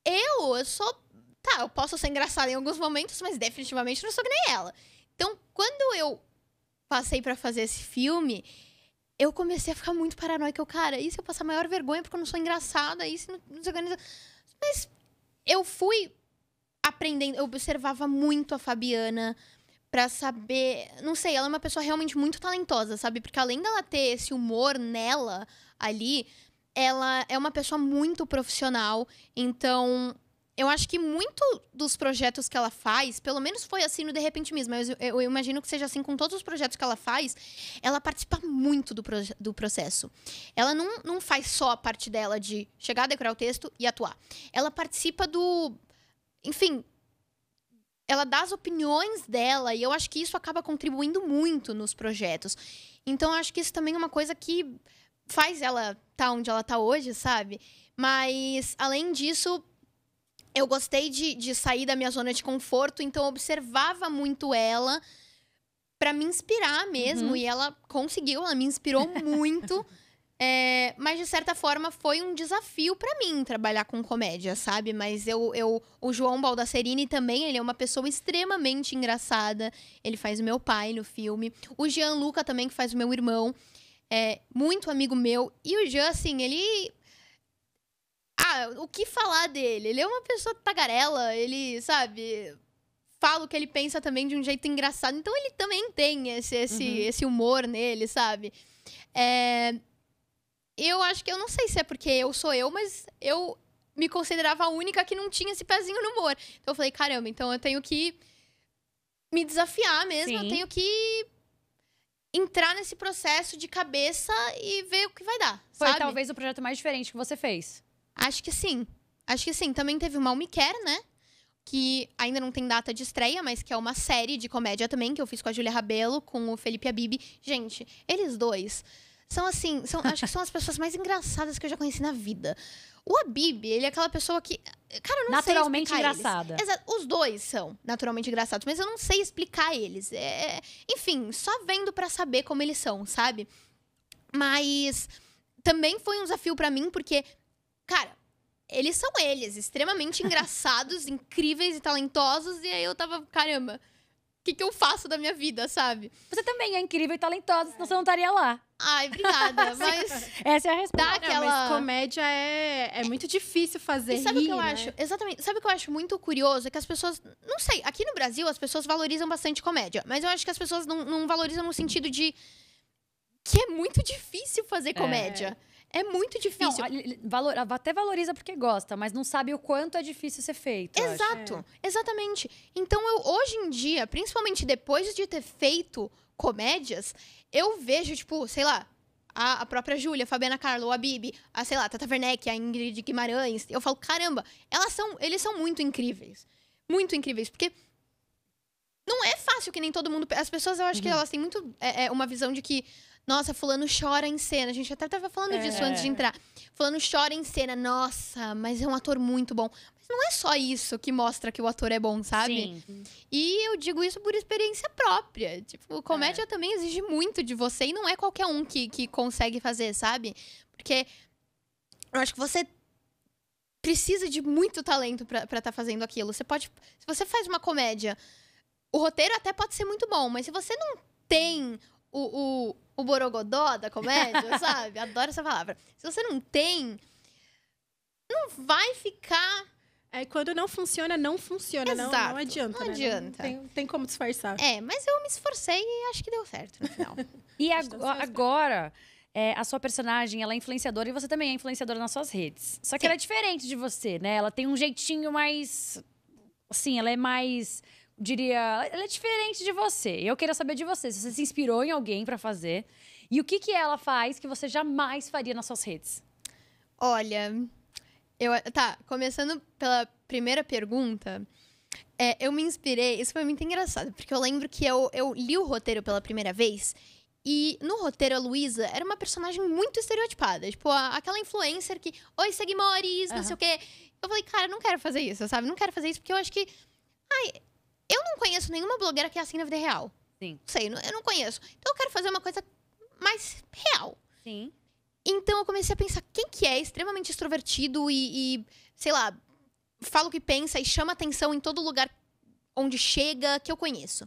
Eu sou... Tá, eu posso ser engraçada em alguns momentos, mas definitivamente não sou que nem ela. Então, quando eu passei pra fazer esse filme, eu comecei a ficar muito paranoica. Cara, e se eu passar maior vergonha porque eu não sou engraçada? E se não se organiza... Mas eu fui aprendendo, eu observava muito a Fabiana pra saber... Não sei, ela é uma pessoa realmente muito talentosa, sabe? Porque além dela ter esse humor nela ali, ela é uma pessoa muito profissional. Então, eu acho que muito dos projetos que ela faz, pelo menos foi assim no De Repente mesmo, mas eu imagino que seja assim com todos os projetos que ela faz, ela participa muito do processo. Ela não faz só a parte dela de chegar, decorar o texto e atuar. Ela participa do... Enfim... Ela dá as opiniões dela e eu acho que isso acaba contribuindo muito nos projetos. Então, eu acho que isso também é uma coisa que faz ela estar onde ela está hoje, sabe? Mas, além disso, eu gostei de sair da minha zona de conforto, então eu observava muito ela para me inspirar mesmo. E ela conseguiu, ela me inspirou muito. Mas, de certa forma, foi um desafio pra mim trabalhar com comédia, sabe? Mas o João Baldacerini também, ele é uma pessoa extremamente engraçada. Ele faz o meu pai no filme. O Gianluca também, que faz o meu irmão. É muito amigo meu. E o Jean, assim, ele... o que falar dele? Ele é uma pessoa tagarela, ele, sabe... Fala o que ele pensa também de um jeito engraçado. Então, ele também tem esse humor nele, sabe? Eu acho que, eu não sei se é porque eu sou eu, mas eu me considerava a única que não tinha esse pezinho no humor. Então eu falei, caramba, então eu tenho que me desafiar mesmo, eu tenho que entrar nesse processo de cabeça e ver o que vai dar, Foi sabe? talvez o projeto mais diferente que você fez. Acho que sim. Também teve o Mal Me Quer, né? Que ainda não tem data de estreia, mas que é uma série de comédia também, que eu fiz com a Júlia Rabelo, com o Felipe Abib. Gente, eles dois... São assim, acho que são as pessoas mais engraçadas que eu já conheci na vida. O Habib, ele é aquela pessoa que... Cara, eu não naturalmente sei explicar engraçada. eles. Exato. Os dois são naturalmente engraçados, mas eu não sei explicar eles. Enfim, só vendo pra saber como eles são, sabe? Mas também foi um desafio pra mim, porque, cara, eles são eles, extremamente engraçados, incríveis e talentosos. E aí eu tava, caramba, o que eu faço da minha vida, sabe? Você também é incrível e talentosa, senão você não estaria lá. Ai, obrigada, mas... Essa é a resposta. Dá aquela... Mas comédia é muito difícil fazer E sabe rir, o que eu né? acho? Exatamente. Sabe o que eu acho muito curioso? É que as pessoas... Não sei, aqui no Brasil as pessoas valorizam bastante comédia. Mas eu acho que as pessoas não valorizam no sentido de... Que é muito difícil fazer comédia. É muito difícil. Não, até valoriza porque gosta, mas não sabe o quanto é difícil ser feito. Exato, exatamente. Então, hoje em dia, principalmente depois de ter feito comédias, eu vejo, tipo, sei lá, a própria Júlia, a Fabiana Carlo, o Habib, a, sei lá, a Tata Werneck, a Ingrid Guimarães. Eu falo, caramba, eles são muito incríveis. Muito incríveis, porque não é fácil que nem todo mundo... As pessoas, eu acho que elas têm muito uma visão de que, nossa, fulano chora em cena. A gente até tava falando disso antes de entrar. Fulano chora em cena. Nossa, mas é um ator muito bom. Mas não é só isso que mostra que o ator é bom, sabe? Sim. E eu digo isso por experiência própria. Tipo, comédia também exige muito de você. E não é qualquer um que consegue fazer, sabe? Porque eu acho que você precisa de muito talento pra estar fazendo aquilo. Se você faz uma comédia, o roteiro até pode ser muito bom. Mas se você não tem o borogodó da comédia, sabe? Adoro essa palavra. Se você não tem, não vai ficar... Quando não funciona, não funciona. Exato, Não adianta, não né? adianta. Não tem como disfarçar. Mas eu me esforcei e acho que deu certo no final. E agora, a sua personagem, ela é influenciadora e você também é influenciadora nas suas redes. Só que ela é diferente de você, né? Ela tem um jeitinho mais... Assim, ela é mais... Diria... Ela é diferente de você. Eu queria saber de você. Se você se inspirou em alguém pra fazer. E o que ela faz que você jamais faria nas suas redes? Olha... Tá, começando pela primeira pergunta, eu me inspirei... Isso foi muito engraçado, porque eu lembro que eu li o roteiro pela primeira vez e no roteiro a Luísa era uma personagem muito estereotipada. Tipo, aquela influencer que... Oi, seguimores, não sei o quê. Eu falei, cara, não quero fazer isso, sabe? Não quero fazer isso porque eu acho que... eu não conheço nenhuma blogueira que é assim na vida real. Sim. Não sei, eu não conheço. Então eu quero fazer uma coisa mais real. Sim. Então eu comecei a pensar, quem que é extremamente extrovertido e sei lá, fala o que pensa e chama atenção em todo lugar onde chega, que eu conheço.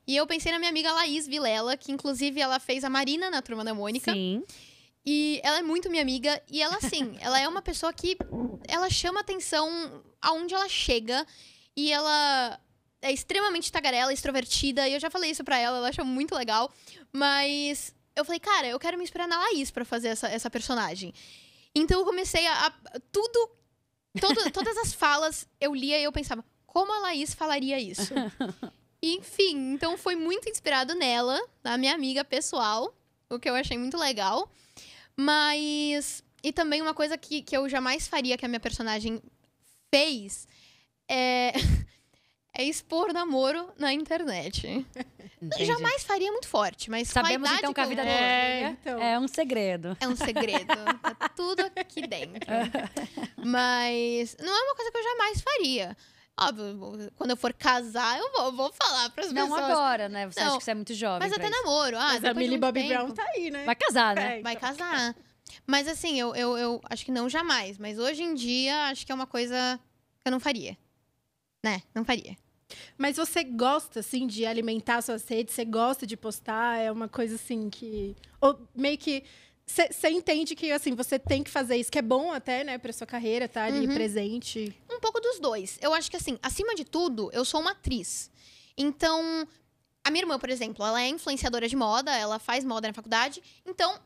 E eu pensei na minha amiga Laís Vilela, que inclusive ela fez a Marina na Turma da Mônica. Sim. E ela é muito minha amiga. E ela, assim, ela é uma pessoa que... Ela chama atenção aonde ela chega. E ela é extremamente tagarela, extrovertida. E eu já falei isso pra ela, ela acha muito legal. Mas eu falei, cara, eu quero me inspirar na Laís pra fazer essa personagem. Então eu comecei todas as falas eu lia e eu pensava, como a Laís falaria isso? Enfim, então foi muito inspirado nela, na minha amiga pessoal, o que eu achei muito legal. Mas... E também uma coisa que eu jamais faria que a minha personagem fez é expor namoro na internet. Entendi. Jamais faria muito forte, mas Sabemos com a idade então que a vida eu... dele então. é um segredo. É um segredo. Tá tudo aqui dentro. Mas não é uma coisa que eu jamais faria. Óbvio, quando eu for casar, eu vou falar pras Não pessoas. agora, né? Você acha Não, que você é muito jovem Mas pra até isso. namoro. Mas a Depois de Millie muito Bobby tempo. Brown tá aí, né? Vai casar, né? Vai casar. Mas assim, eu acho que não jamais. Mas hoje em dia, acho que é uma coisa que eu não faria. Né? Não faria. Mas você gosta, assim, de alimentar suas redes? Você gosta de postar? É uma coisa, assim, que... Ou meio que... Você entende que, assim, você tem que fazer isso, que é bom até, né, pra sua carreira, tá ali presente. Um pouco dos dois. Eu acho que, assim, acima de tudo, eu sou uma atriz. Então, a minha irmã, por exemplo, ela é influenciadora de moda, ela faz moda na faculdade. Então,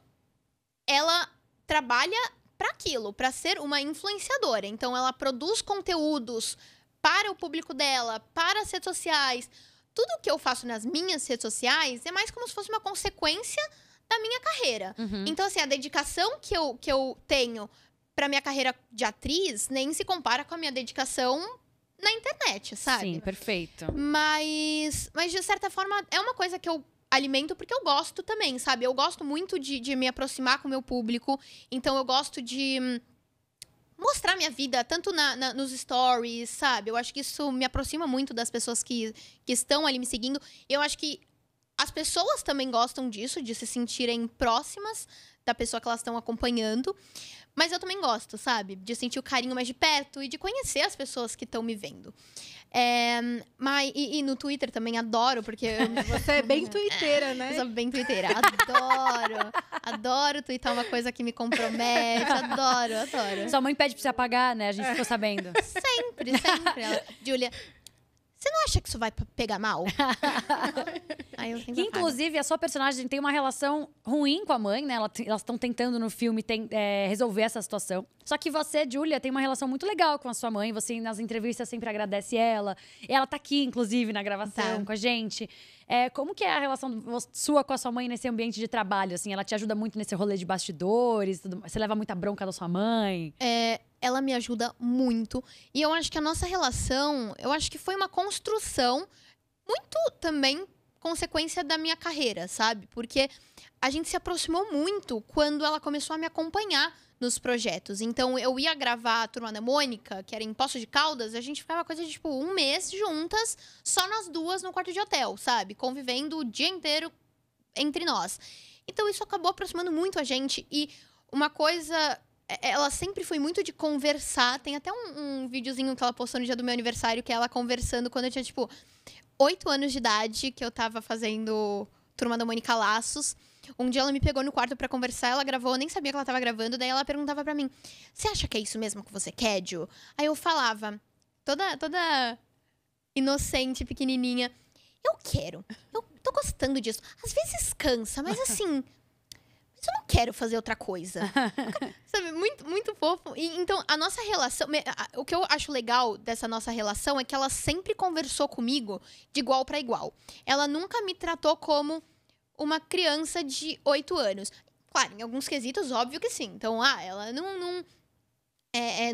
ela trabalha pra aquilo, pra ser uma influenciadora. Então, ela produz conteúdos para o público dela, para as redes sociais. Tudo que eu faço nas minhas redes sociais é mais como se fosse uma consequência da minha carreira. Então, assim, a dedicação que eu tenho pra minha carreira de atriz nem se compara com a minha dedicação na internet, sabe? Sim, perfeito. Mas de certa forma, é uma coisa que eu alimento porque eu gosto também, sabe? Eu gosto muito de me aproximar com o meu público. Então, eu gosto de mostrar minha vida, tanto nos stories, sabe? Eu acho que isso me aproxima muito das pessoas que estão ali me seguindo. E eu acho que as pessoas também gostam disso, de se sentirem próximas da pessoa que elas estão acompanhando. Mas eu também gosto, sabe? De sentir o carinho mais de perto e de conhecer as pessoas que estão me vendo. E no Twitter também adoro, porque... Você é bem twitteira, né? Eu sou bem twitteira. Adoro twittar uma coisa que me compromete. Adoro. Sua mãe pede pra você apagar, né? A gente ficou sabendo. Sempre. Ela, Júlia, você não acha que isso vai pegar mal? Aí eu Que, sempre apago. inclusive, a sua personagem tem uma relação ruim com a mãe, né? Elas estão tentando no filme resolver essa situação. Só que você, Júlia, tem uma relação muito legal com a sua mãe. Você, nas entrevistas, sempre agradece ela. Ela tá aqui, inclusive, na gravação com a gente. Como que é a relação sua com a sua mãe nesse ambiente de trabalho? Assim, ela te ajuda muito nesse rolê de bastidores? Você leva muita bronca da sua mãe? Ela me ajuda muito. E eu acho que a nossa relação, eu acho que foi uma construção muito também consequência da minha carreira, sabe? Porque a gente se aproximou muito quando ela começou a me acompanhar nos projetos. Então, eu ia gravar a Turma da Mônica, que era em Poços de Caldas, a gente ficava coisa de, tipo, 1 mês juntas, só nós duas no quarto de hotel, sabe? Convivendo o dia inteiro entre nós. Então, isso acabou aproximando muito a gente. E uma coisa... Ela sempre foi muito de conversar. Tem até um videozinho que ela postou no dia do meu aniversário, que é ela conversando quando eu tinha, tipo, 8 anos de idade, que eu tava fazendo Turma da Mônica Laços. Um dia ela me pegou no quarto pra conversar, ela gravou, eu nem sabia que ela tava gravando, daí ela perguntava pra mim, você acha que é isso mesmo que você quer, Ju? Aí eu falava, toda inocente, pequenininha, eu quero, eu tô gostando disso. Às vezes cansa, mas assim... Mas eu não quero fazer outra coisa. Sabe, muito, muito fofo. E, então, a nossa relação... O que eu acho legal dessa nossa relação é que ela sempre conversou comigo de igual pra igual. Ela nunca me tratou como uma criança de 8 anos. Claro, em alguns quesitos, óbvio que sim. Então, ela não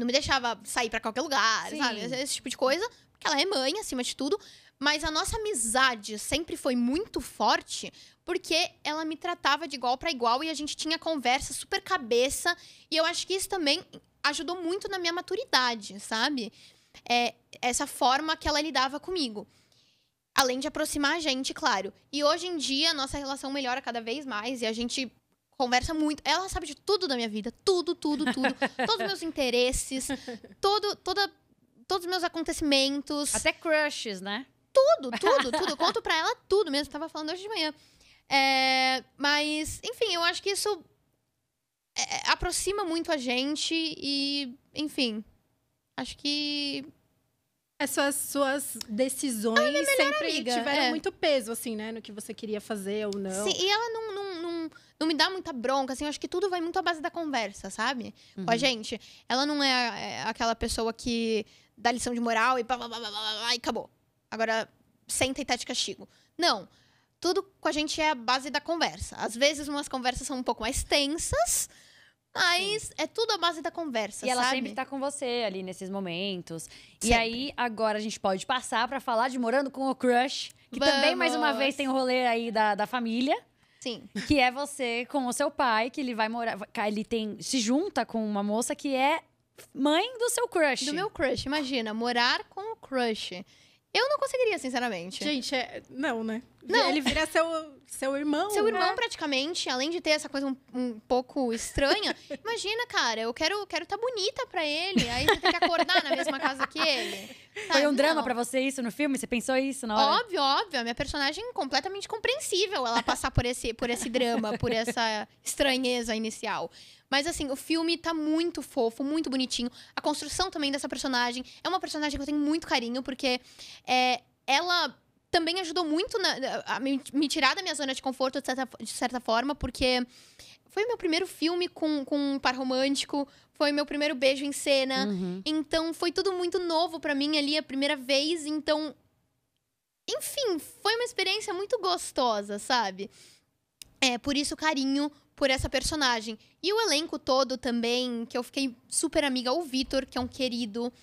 me deixava sair pra qualquer lugar, Sim. sabe? Esse tipo de coisa. Porque ela é mãe, acima de tudo. Mas a nossa amizade sempre foi muito forte porque ela me tratava de igual pra igual e a gente tinha conversa super cabeça. E eu acho que isso também ajudou muito na minha maturidade, sabe? Essa forma que ela lidava comigo. Além de aproximar a gente, claro. E hoje em dia, a nossa relação melhora cada vez mais e a gente conversa muito. Ela sabe de tudo da minha vida. Tudo, tudo, tudo. Todos os meus interesses. Todos os meus acontecimentos. Até crushes, né? Tudo, tudo, tudo. Eu conto pra ela tudo mesmo. Tava falando hoje de manhã. Mas, enfim, eu acho que isso aproxima muito a gente e, enfim, acho que... Essas suas decisões sempre amiga, tiveram muito peso, assim, né? No que você queria fazer ou não. Sim, e ela não me dá muita bronca, assim. Eu acho que tudo vai muito à base da conversa, sabe? Com a gente. Ela não é aquela pessoa que dá lição de moral e blá, blá, blá, blá, blá, e acabou. Agora, senta e tá de castigo. Não. Tudo com a gente é a base da conversa. Às vezes, umas conversas são um pouco mais tensas, mas é tudo a base da conversa, E ela sabe? sempre tá com você ali nesses momentos. E Sempre. aí, agora a gente pode passar pra falar de Morando com o Crush. Que também, mais uma Vamos. vez, tem o rolê aí da família. Sim. Que é você com o seu pai, que ele vai morar... Ele se junta com uma moça que é mãe do seu crush. Do meu crush, imagina, morar com o crush. Eu não conseguiria, sinceramente. Gente, não, né? Não. Ele vira seu irmão. Seu irmão, praticamente, além de ter essa coisa um pouco estranha, imagina, cara, eu quero estar bonita pra ele. Aí você tem que acordar na mesma casa que ele. Foi Sabe? um drama Não. pra você isso no filme? Você pensou isso na hora? Óbvio, óbvio. A minha personagem é completamente compreensível ela passar por esse drama, por essa estranheza inicial. Mas, assim, o filme tá muito fofo, muito bonitinho. A construção também dessa personagem é uma personagem que eu tenho muito carinho, porque ela também ajudou muito a me tirar da minha zona de conforto, de certa forma, porque foi o meu primeiro filme com um par romântico, foi meu primeiro beijo em cena. Então, foi tudo muito novo pra mim ali, a primeira vez. Então, enfim, foi uma experiência muito gostosa, sabe? Por isso, carinho por essa personagem. E o elenco todo também, que eu fiquei super amiga. O Vitor, que é um querido.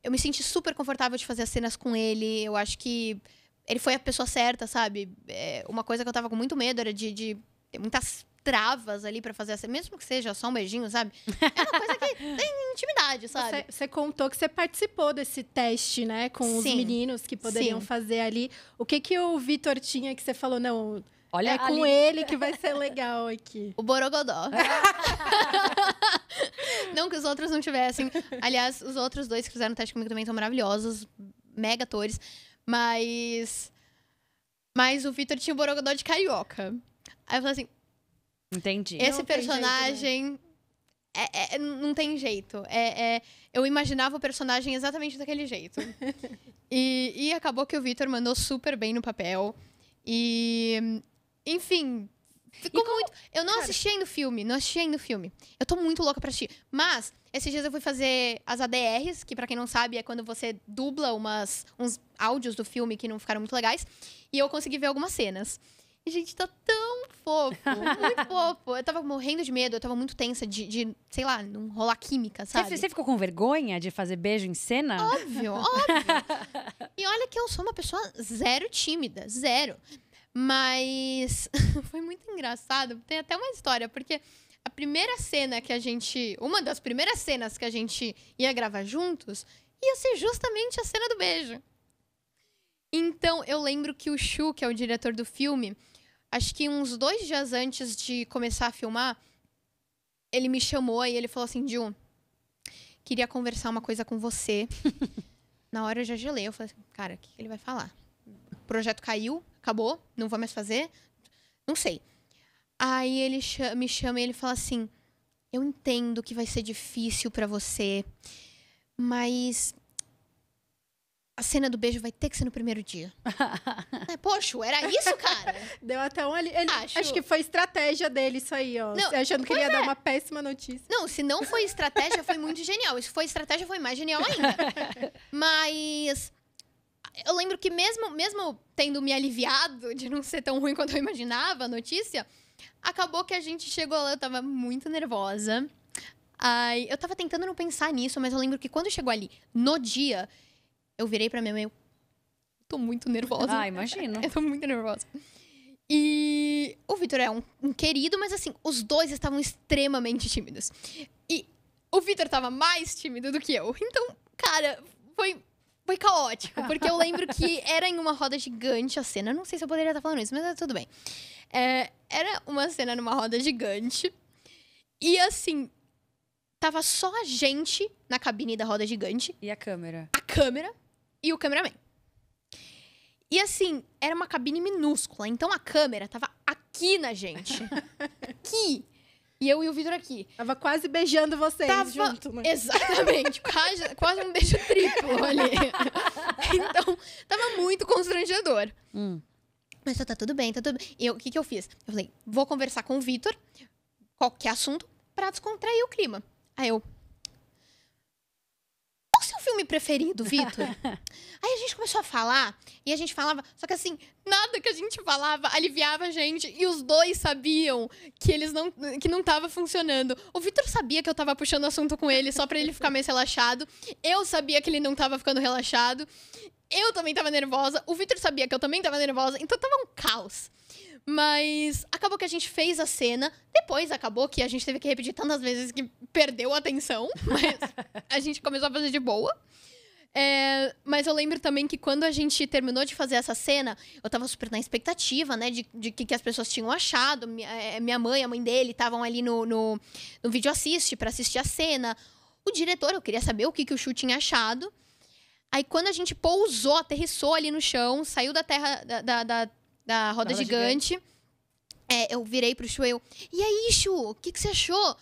Eu me senti super confortável de fazer as cenas com ele. Eu acho que ele foi a pessoa certa, sabe? Uma coisa que eu tava com muito medo era de ter muitas travas ali pra fazer a cena. Mesmo que seja só um beijinho, sabe? É uma coisa que tem intimidade, sabe? Você contou que você participou desse teste, né? Com os Sim. meninos que poderiam Sim. fazer ali. O que o Vitor tinha que você falou? Não, Olha é com ali. ele que vai ser legal aqui. O Borogodó. Não que os outros não tivessem. Aliás, os outros dois que fizeram o teste comigo também são maravilhosos. Mega atores. Mas o Vitor tinha o Borogodó de carioca. Aí eu falei assim, Entendi. esse Não tem personagem... não tem jeito. Eu imaginava o personagem exatamente daquele jeito. E acabou que o Vitor mandou super bem no papel. E... Enfim... Ficou muito... Eu não assisti ainda o filme. Eu tô muito louca pra assistir. Mas, esses dias eu fui fazer as ADRs, que pra quem não sabe é quando você dubla uns áudios do filme que não ficaram muito legais. E eu consegui ver algumas cenas. E, gente, tá tão fofo. Muito fofo. Eu tava morrendo de medo. Eu tava muito tensa de sei lá, não rolar química, sabe? Você ficou com vergonha de fazer beijo em cena? Óbvio, óbvio. E olha que eu sou uma pessoa zero tímida. Zero. Mas foi muito engraçado. Tem até uma história, porque a primeira cena que a gente... Uma das primeiras cenas que a gente ia gravar juntos ia ser justamente a cena do beijo. Então, eu lembro que o Chu, que é o diretor do filme, acho que uns 2 dias antes de começar a filmar, ele me chamou e ele falou assim, Ju, queria conversar uma coisa com você. Na hora eu já gelei. Eu falei assim, cara, o que ele vai falar? O projeto caiu, acabou, não vou mais fazer, não sei. Aí ele me chama e ele fala assim, eu entendo que vai ser difícil pra você, mas a cena do beijo vai ter que ser no primeiro dia. Poxa, era isso, cara? Deu até um ali. Acho. Acho que foi estratégia dele isso aí, ó. Não, Achando que ele ia dar uma péssima notícia. Não, se não foi estratégia, foi muito genial. Se foi estratégia, foi mais genial ainda. Mas eu lembro que mesmo tendo me aliviado de não ser tão ruim quanto eu imaginava a notícia, acabou que a gente chegou lá, eu tava muito nervosa. Aí, eu tava tentando não pensar nisso, mas eu lembro que quando chegou ali, no dia, eu virei pra minha mãe, eu tô muito nervosa. Ah, imagino. Eu tô muito nervosa. E o Vitor é um querido, mas assim, os dois estavam extremamente tímidos. E o Vitor tava mais tímido do que eu. Então, cara, foi caótico. Porque eu lembro que era em uma roda gigante a cena. Não sei se eu poderia estar falando isso, mas tudo bem. Era uma cena numa roda gigante. E assim, tava só a gente na cabine da roda gigante. E a câmera? A câmera e o cameraman. E assim, era uma cabine minúscula. Então a câmera tava aqui na gente. Aqui. E eu e o Vitor aqui. Tava quase beijando vocês junto, né? Exatamente. Quase um beijo triplo ali. Então, tava muito constrangedor. Mas tá tudo bem, tá tudo bem. E o que eu fiz? Eu falei, vou conversar com o Vitor, qualquer assunto, pra descontrair o clima. Aí eu... Qual o seu filme preferido, Vitor? Aí a gente começou a falar, e a gente falava... Só que assim, nada que a gente falava aliviava a gente. E os dois sabiam que não tava funcionando. O Vitor sabia que eu tava puxando assunto com ele só pra ele ficar mais relaxado. Eu sabia que ele não tava ficando relaxado. Eu também tava nervosa. O Vitor sabia que eu também tava nervosa. Então tava um caos. Mas acabou que a gente fez a cena. Depois acabou que a gente teve que repetir tantas vezes que perdeu a atenção. Mas a gente começou a fazer de boa. Mas eu lembro também que quando a gente terminou de fazer essa cena, eu tava super na expectativa, né? De que as pessoas tinham achado. Minha mãe, a mãe dele, estavam ali no vídeo assiste pra assistir a cena. O diretor, eu queria saber o que o Chu tinha achado. Aí quando a gente pousou, aterrissou ali no chão, saiu da terra da roda gigante. Eu virei pro Chu, e aí, Chu, o que você achou?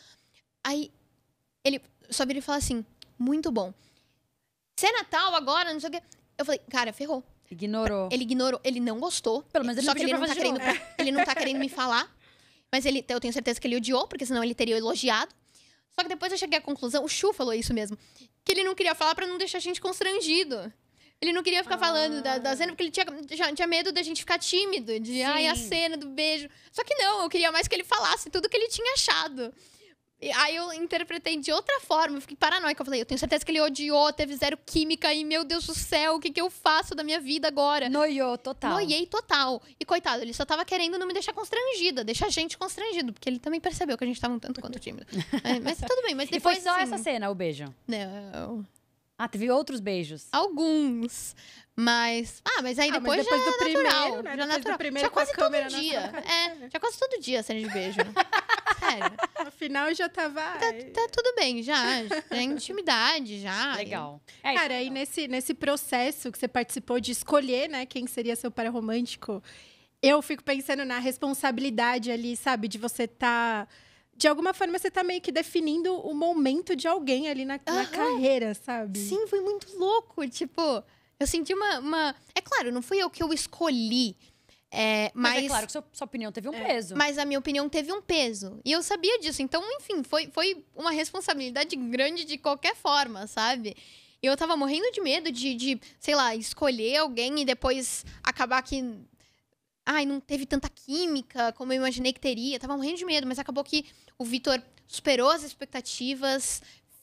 Aí ele só virou e falou assim, muito bom. Se é Natal agora, não sei o quê. Eu falei, cara, ferrou. Ignorou. Ele ignorou, ele não gostou. Pelo menos ele só não que ele pediu não pra tá fazer querendo, ele não tá querendo me falar. Mas eu tenho certeza que ele odiou, porque senão ele teria elogiado. Só que depois eu cheguei à conclusão, o Chu falou isso mesmo, que ele não queria falar pra não deixar a gente constrangido. Ele não queria ficar falando da cena, porque ele tinha medo da gente ficar tímido. Ai, a cena do beijo. Só que não, eu queria mais que ele falasse tudo que ele tinha achado. E aí eu interpretei de outra forma, eu fiquei paranoica. Eu falei, eu tenho certeza que ele odiou, teve zero química. E, meu Deus do céu, o que eu faço da minha vida agora? Noiou total. Noiei total. E, coitado, ele só tava querendo não me deixar constrangida. Deixar a gente constrangido. Porque ele também percebeu que a gente tava um tanto quanto tímido. Mas tudo bem, mas depois... E foi só essa cena, o beijo? Não... Ah, teve outros beijos? Alguns. Mas aí depois já do é natural. primeiro, né? Já Depois do natural. primeiro Já com a quase câmera todo na dia. sua cara. Já quase todo dia cena de beijo. Sério. Afinal, já tava... Tá tudo bem, já é intimidade, já. Legal. Cara, aí nesse processo que você participou de escolher, né, quem seria seu par romântico, eu fico pensando na responsabilidade ali, sabe? De você de alguma forma, você tá meio que definindo o momento de alguém ali na carreira, sabe? Sim, foi muito louco. Tipo, eu senti uma... É claro, não fui eu que eu escolhi. Mas é claro que sua opinião teve um peso. Mas a minha opinião teve um peso. E eu sabia disso. Então, enfim, foi uma responsabilidade grande de qualquer forma, sabe? E eu tava morrendo de medo de, sei lá, escolher alguém e depois acabar que... Ai, não teve tanta química como eu imaginei que teria. Tava morrendo de medo, mas acabou que o Vitor superou as expectativas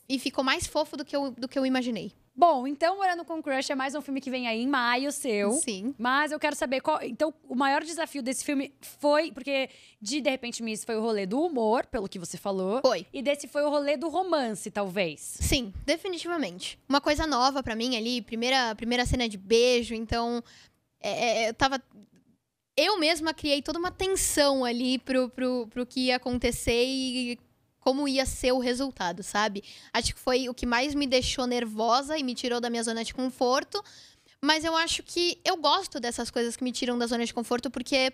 e ficou mais fofo do que eu imaginei. Bom, então Morando com Crush é mais um filme que vem aí em maio, seu. Sim. Mas eu quero saber qual... Então, o maior desafio desse filme foi... Porque de repente, Miss, foi o rolê do humor, pelo que você falou. Foi. E desse foi o rolê do romance, talvez. Sim, definitivamente. Uma coisa nova pra mim ali. Primeira cena de beijo. Então, eu mesma criei toda uma tensão ali pro que ia acontecer e como ia ser o resultado, sabe? Acho que foi o que mais me deixou nervosa e me tirou da minha zona de conforto. Mas eu acho que eu gosto dessas coisas que me tiram da zona de conforto, porque,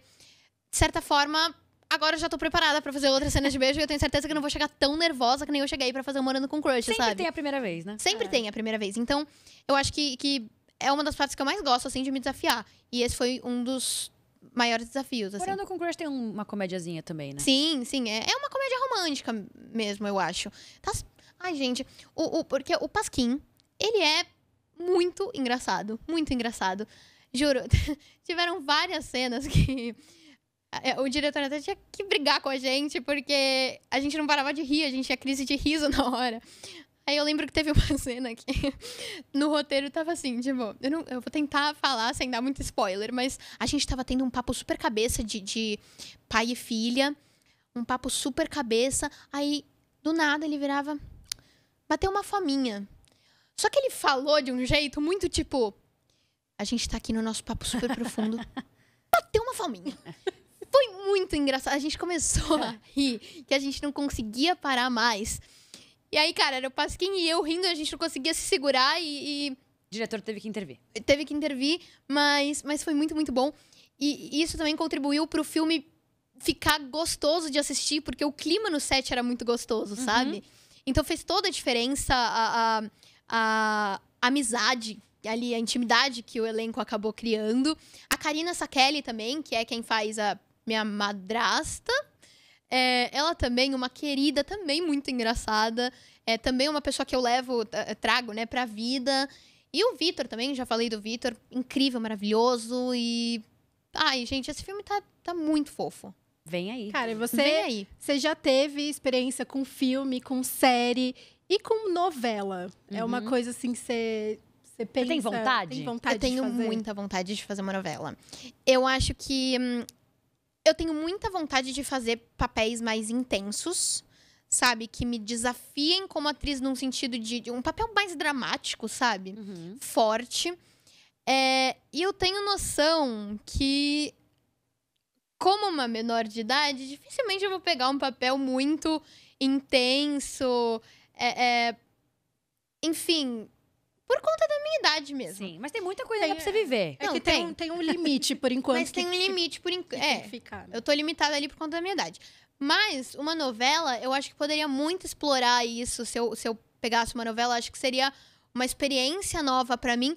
de certa forma, agora eu já tô preparada pra fazer outra cena de beijo e eu tenho certeza que eu não vou chegar tão nervosa que nem eu cheguei pra fazer o Morando com Crush, sabe? Sempre tem a primeira vez, né? Sempre tem a primeira vez. Então, eu acho que é uma das partes que eu mais gosto, assim, de me desafiar. E esse foi um dos maiores desafios, assim. Morando com Crush tem uma comediazinha também, né? Sim. É uma comédia romântica mesmo, eu acho. Ai, gente, porque o Pasquim, ele é muito engraçado. Muito engraçado. Juro, tiveram várias cenas que o diretor até tinha que brigar com a gente, porque a gente não parava de rir, a gente tinha crise de riso na hora. Aí eu lembro que teve uma cena que no roteiro tava assim, tipo, eu vou tentar falar sem dar muito spoiler, mas a gente tava tendo um papo super cabeça de pai e filha, um papo super cabeça, aí do nada ele virava, bateu uma fominha. Só que ele falou de um jeito muito tipo, a gente tá aqui no nosso papo super profundo, bateu uma fominha. foi muito engraçado. A gente começou a rir, que a gente não conseguia parar mais. E aí, cara, era o Pasquim e eu rindo, a gente não conseguia se segurar e O diretor teve que intervir. teve que intervir, mas foi muito, muito bom. E isso também contribuiu pro filme ficar gostoso de assistir, porque o clima no set era muito gostoso, sabe? Então fez toda a diferença a amizade ali, a intimidade que o elenco acabou criando. A Karina Sakeli também, que é quem faz a minha madrasta. Ela também, uma querida, também muito engraçada. Também uma pessoa que eu trago, né, pra vida. E o Vitor também, já falei do Vitor. Incrível, maravilhoso e... Ai, gente, esse filme tá muito fofo. Vem aí. Cara, Vem aí. você já teve experiência com filme, com série e com novela. É uma coisa assim que você pensa... tem vontade? Tem vontade Eu tenho de fazer? muita vontade de fazer uma novela. Eu acho que... eu tenho muita vontade de fazer papéis mais intensos, sabe? Que me desafiem como atriz num sentido de um papel mais dramático, sabe? Forte. E eu tenho noção que, como uma menor de idade, dificilmente eu vou pegar um papel muito intenso. Enfim, por conta da minha idade mesmo. Sim, mas tem muita coisa ainda pra você viver. É Não, que tem. tem um limite, por enquanto. Mas tem um limite por que enquanto. tem que ficar, né? Eu tô limitada ali por conta da minha idade. Mas uma novela, eu acho que poderia muito explorar isso. Se eu pegasse uma novela, acho que seria uma experiência nova pra mim.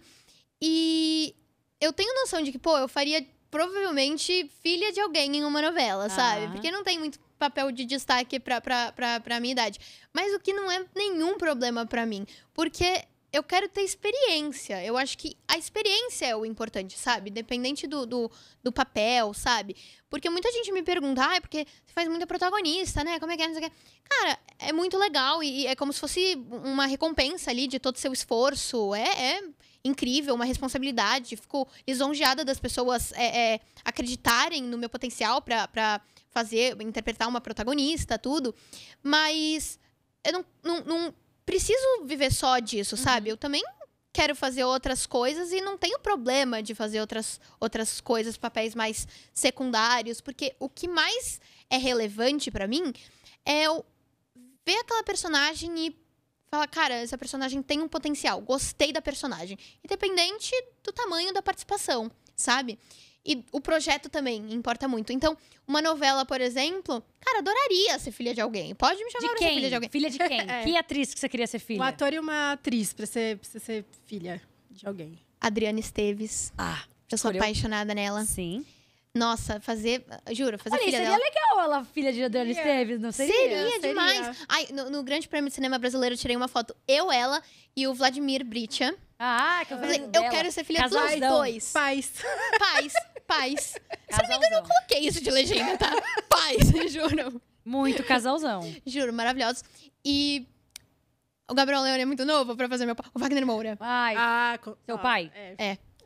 E eu tenho noção de que, eu faria provavelmente filha de alguém em uma novela, sabe? Porque não tem muito papel de destaque pra minha idade. Mas o que não é nenhum problema pra mim. Porque eu quero ter experiência. Eu acho que a experiência é o importante, sabe? Dependente do papel, sabe? Porque muita gente me pergunta, porque você faz muita protagonista, né? Como é que é? Não sei o quê. Cara, é muito legal e é como se fosse uma recompensa ali de todo o seu esforço. É incrível, uma responsabilidade. Fico lisonjeada das pessoas acreditarem no meu potencial pra interpretar uma protagonista, tudo. Mas eu não preciso viver só disso, sabe? Eu também quero fazer outras coisas e não tenho problema de fazer outras coisas, papéis mais secundários, porque o que mais é relevante pra mim é eu ver aquela personagem e falar, cara, essa personagem tem um potencial, gostei da personagem, independente do tamanho da participação, sabe? E o projeto também importa muito. Então, uma novela, por exemplo, cara, adoraria ser filha de alguém. Pode me chamar pra ser filha de alguém. Filha de quem? Que atriz que você queria ser filha? Um ator e uma atriz pra você ser filha de alguém. Adriana Esteves. Eu sou escolheu? apaixonada nela. Sim. Nossa, juro, fazer Olha, filha seria dela. legal ela, filha de Adriana Esteves, não seria? Seria demais. Ai, no Grande Prêmio de Cinema Brasileiro, eu tirei uma foto. Ela e o Vladimir Britia. Que eu Falei, falei, eu quero ser filha dos Casalzão. dois. Pais. Pais. Se não me engano, eu coloquei isso de legenda, tá? Pais, juro. Muito casalzão. Juro, maravilhosos. E o Gabriel Leone é muito novo pra fazer meu pai. O Wagner Moura. Seu pai?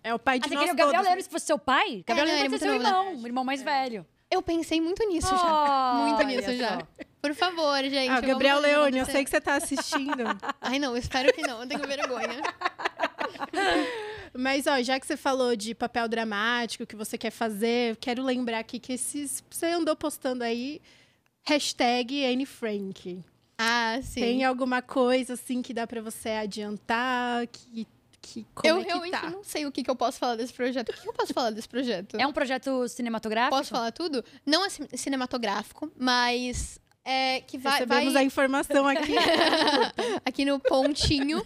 É o pai de Você nós queria o Gabriel todos. Leone se fosse seu pai? Gabriel não, Leone ele é pode ser seu muito novo, irmão, o irmão mais velho. Eu pensei muito nisso já. Muito nisso já. Por favor, gente. O Gabriel vamos fazer Leone, eu acontecer. sei que você tá assistindo. Ai, não, espero que não. Eu tenho vergonha. Mas, já que você falou de papel dramático, que você quer fazer, eu quero lembrar aqui que você andou postando aí, #AnneFrank. Sim. Tem alguma coisa, assim, que dá pra você adiantar? Como Eu é que realmente tá? não sei o que eu posso falar desse projeto. O que eu posso falar desse projeto? É um projeto cinematográfico? Posso falar tudo? Não é cinematográfico, mas que Recebemos a informação aqui. aqui no pontinho.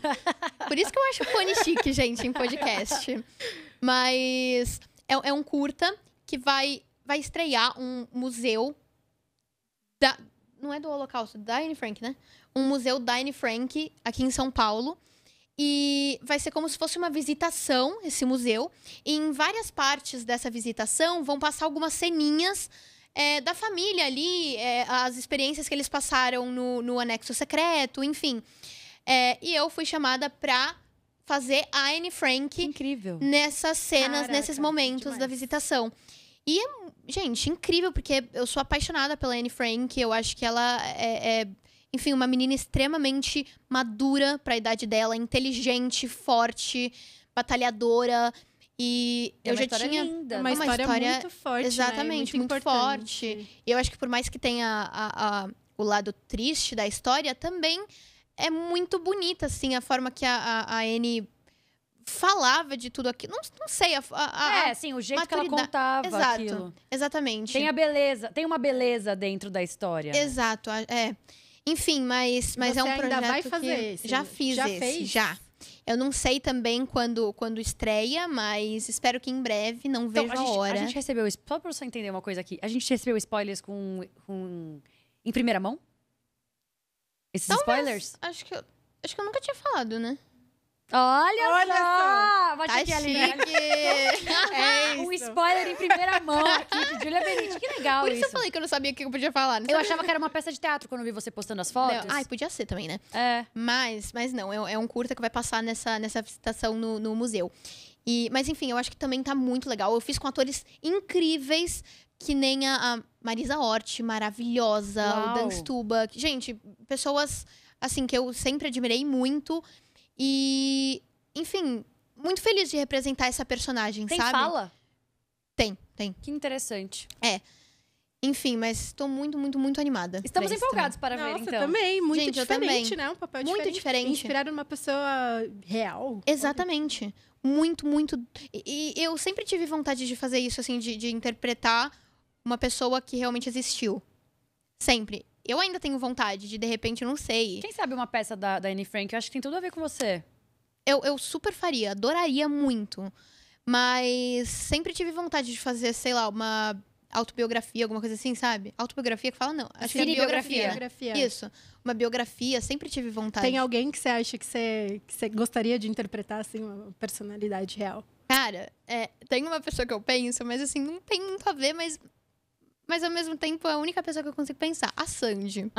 Por isso que eu acho fone chique, gente, em podcast. Mas é um curta que vai estrear um museu não é do Holocausto, da Anne Frank, né? Um museu da Anne Frank aqui em São Paulo. E vai ser como se fosse uma visitação, esse museu. E em várias partes dessa visitação vão passar algumas ceninhas da família ali, as experiências que eles passaram no anexo secreto, enfim. E eu fui chamada pra fazer a Anne Frank Incrível. nessas cenas, Caraca, nesses momentos demais. da visitação. E gente, incrível, porque eu sou apaixonada pela Anne Frank. Eu acho que ela enfim, uma menina extremamente madura pra idade dela, inteligente, forte, batalhadora. E É eu uma já história tinha linda. É uma história muito forte, exatamente, né? muito forte. E eu acho que por mais que tenha o lado triste da história, também é muito bonita, assim, a forma que a Anne falava de tudo aquilo. Não sei, Sim, o jeito que ela maturidade. contava Exato, aquilo. exatamente. Tem a beleza, tem uma beleza dentro da história. Né? Exato, Enfim, mas Você é um ainda projeto vai fazer que esse? já fiz Já esse, fez? já. Eu não sei também quando estreia, mas espero que em breve, não Então, vejo a hora. a gente recebeu, só pra você entender uma coisa aqui, a gente recebeu spoilers em primeira mão? Esses spoilers? Acho que eu nunca tinha falado, né? Olha só! Vai Tá ter que ali, chique! É um isso. spoiler em primeira mão aqui de Julia Benite. Que legal Por isso isso. eu falei que eu não sabia o que eu podia falar. Não Eu sabia. achava que era uma peça de teatro quando eu vi você postando as fotos. Ai, podia ser também, né? É. Mas não, é um curta que vai passar nessa visitação no museu. Mas enfim, eu acho que também tá muito legal. Eu fiz com atores incríveis, que nem a Marisa Hort, maravilhosa, Uau. o Dan Stuba. Gente, pessoas, assim, que eu sempre admirei muito. E, enfim, muito feliz de representar essa personagem, Tem sabe? fala? Tem. Que interessante. Enfim, mas tô muito, muito, muito animada. Estamos pra isso empolgados para ver, Nossa, então. também. Muito Gente, eu diferente, também. né? Um papel Muito diferente. Inspirado numa pessoa real. Exatamente. Muito, muito. E eu sempre tive vontade de fazer isso, assim, de interpretar uma pessoa que realmente existiu. Sempre. Eu ainda tenho vontade de repente, não sei. Quem sabe uma peça da Anne Frank? Eu acho que tem tudo a ver com você. Eu super faria, adoraria muito. Mas sempre tive vontade de fazer, sei lá, uma autobiografia, alguma coisa assim, sabe? Autobiografia que fala, não. Acho que é Cinebiografia. biografia. Isso. Uma biografia, sempre tive vontade. Tem alguém que você acha que você gostaria de interpretar, assim, uma personalidade real? Cara, tem uma pessoa que eu penso, mas assim, não tem muito a ver, mas ao mesmo tempo é a única pessoa que eu consigo pensar. A Sandy.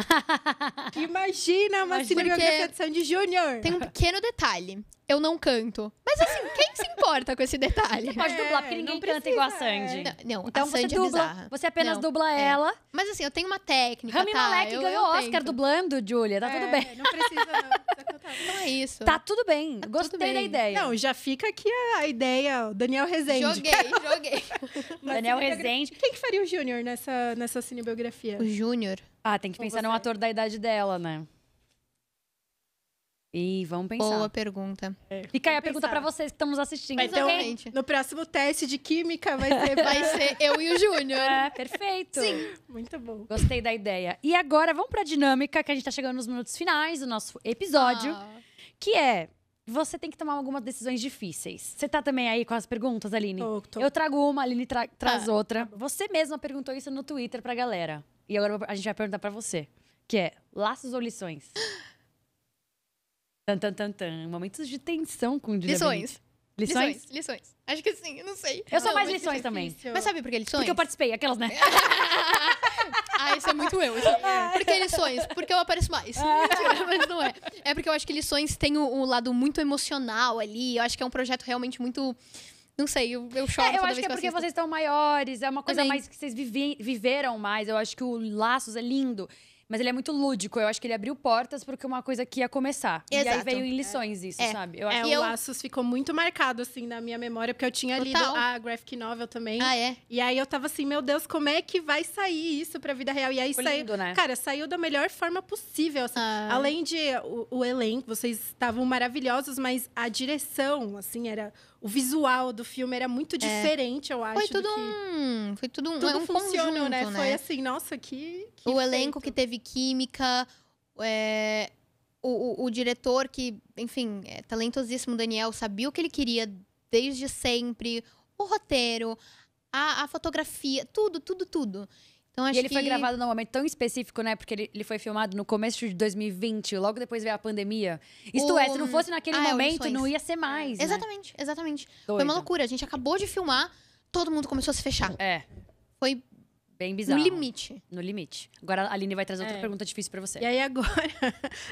Imagina uma cinebiografia de Sandy Júnior! Tem um pequeno detalhe. Eu não canto. Mas assim, quem se importa com esse detalhe? Pode dublar, porque ninguém não canta igual a precisa, Sandy. Não, Então a você Sandy é dubla, bizarra. você apenas Não, dubla ela. Mas assim, eu tenho uma técnica, Rami tá? Malek Eu ganhou Oscar tento. dublando, Julia. Tá tudo bem. Não precisa, não. Precisa cantar. Então é isso. Tá tudo bem. Gostei bem. da ideia. Não, já fica aqui a ideia, o Daniel Rezende. Joguei. Daniel Rezende. Quem que faria o Júnior nessa cinebiografia? O Júnior. Ah, tem que pensar num você. ator da idade dela, né? Ih, vamos pensar. Boa pergunta. Fica aí a Vamos pergunta pensar. pra vocês que estão nos assistindo. Vai ter um- Exatamente. No próximo teste de química vai ser... Vai ser eu e o Júnior. É, perfeito. Sim. Muito bom. Gostei da ideia. E agora, vamos pra dinâmica, que a gente tá chegando nos minutos finais do nosso episódio. Ah. Que é, você tem que tomar algumas decisões difíceis. Você tá também aí com as perguntas, Aline? Tô. Eu trago uma, a Aline traz Tá. outra. Você mesma perguntou isso no Twitter pra galera. E agora a gente vai perguntar pra você. Que é, laços ou lições? Tan, tan, tan, tan. Momentos de tensão com Julia Benite. Lições. Lições? Lições. Acho que sim, eu não sei. Eu sou Não, mais muito lições também. difícil. Mas sabe por que lições? Porque eu participei, aquelas, né? Isso é muito eu. Por que lições? Porque eu apareço mais. Mentira, mas não é. É porque eu acho que lições tem um lado muito emocional ali. Eu acho que é um projeto realmente muito... Não sei, eu choro Eu toda acho vez que é porque assisto. vocês estão maiores, é uma coisa Também. mais que vocês viveram mais. Eu acho que o Laços é lindo, mas ele é muito lúdico. Eu acho que ele abriu portas porque é uma coisa que ia começar. E aí Exato. veio em lições isso, sabe? Eu acho O E eu- Laços ficou muito marcado, assim, na minha memória, porque eu tinha lido Total. a graphic novel também. Ah, é? E aí eu tava assim, meu Deus, como é que vai sair isso pra vida real? E aí Ficou saiu. lindo, né? Cara, saiu da melhor forma possível. Assim. Ah. Além de o elenco, vocês estavam maravilhosos, mas a direção, assim, era. O visual do filme era muito diferente, eu acho. Foi tudo do que... Foi tudo um, Tudo um funcionou, conjunto, né? né? Foi assim, nossa, que O elenco que feito. teve química, o diretor que, enfim, é talentosíssimo, Daniel, sabia o que ele queria desde sempre, o roteiro, a fotografia, tudo. Então, acho E ele que... foi gravado num momento tão específico, né? Porque ele foi filmado no começo de 2020, logo depois veio a pandemia. Isto é, se não fosse naquele o momento, Lições. não ia ser mais, né? Exatamente. Foi Doido. uma loucura. A gente acabou de filmar, todo mundo começou a se fechar. É, Foi bem no bizarro. limite. No limite. Agora a Aline vai trazer outra É. pergunta difícil pra você. E aí agora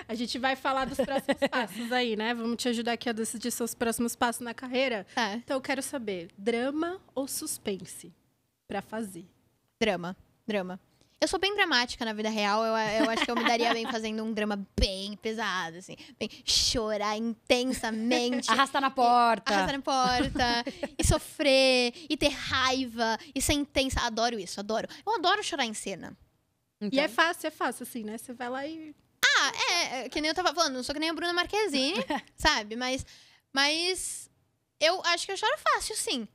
a gente vai falar dos próximos passos aí, né? Vamos te ajudar aqui a decidir seus próximos passos na carreira. É, Então eu quero saber, drama ou suspense pra fazer? drama. Eu sou bem dramática na vida real. Eu acho que eu me daria bem fazendo um drama bem pesado, assim. Bem chorar intensamente. Arrastar na porta. Arrastar na porta. E sofrer. E ter raiva. E ser intensa. Adoro isso, adoro. Eu adoro chorar em cena. E é fácil, assim, né? Você vai lá e... Que nem eu tava falando. Não sou que nem a Bruna Marquezine, sabe? Mas eu acho que eu choro fácil, sim.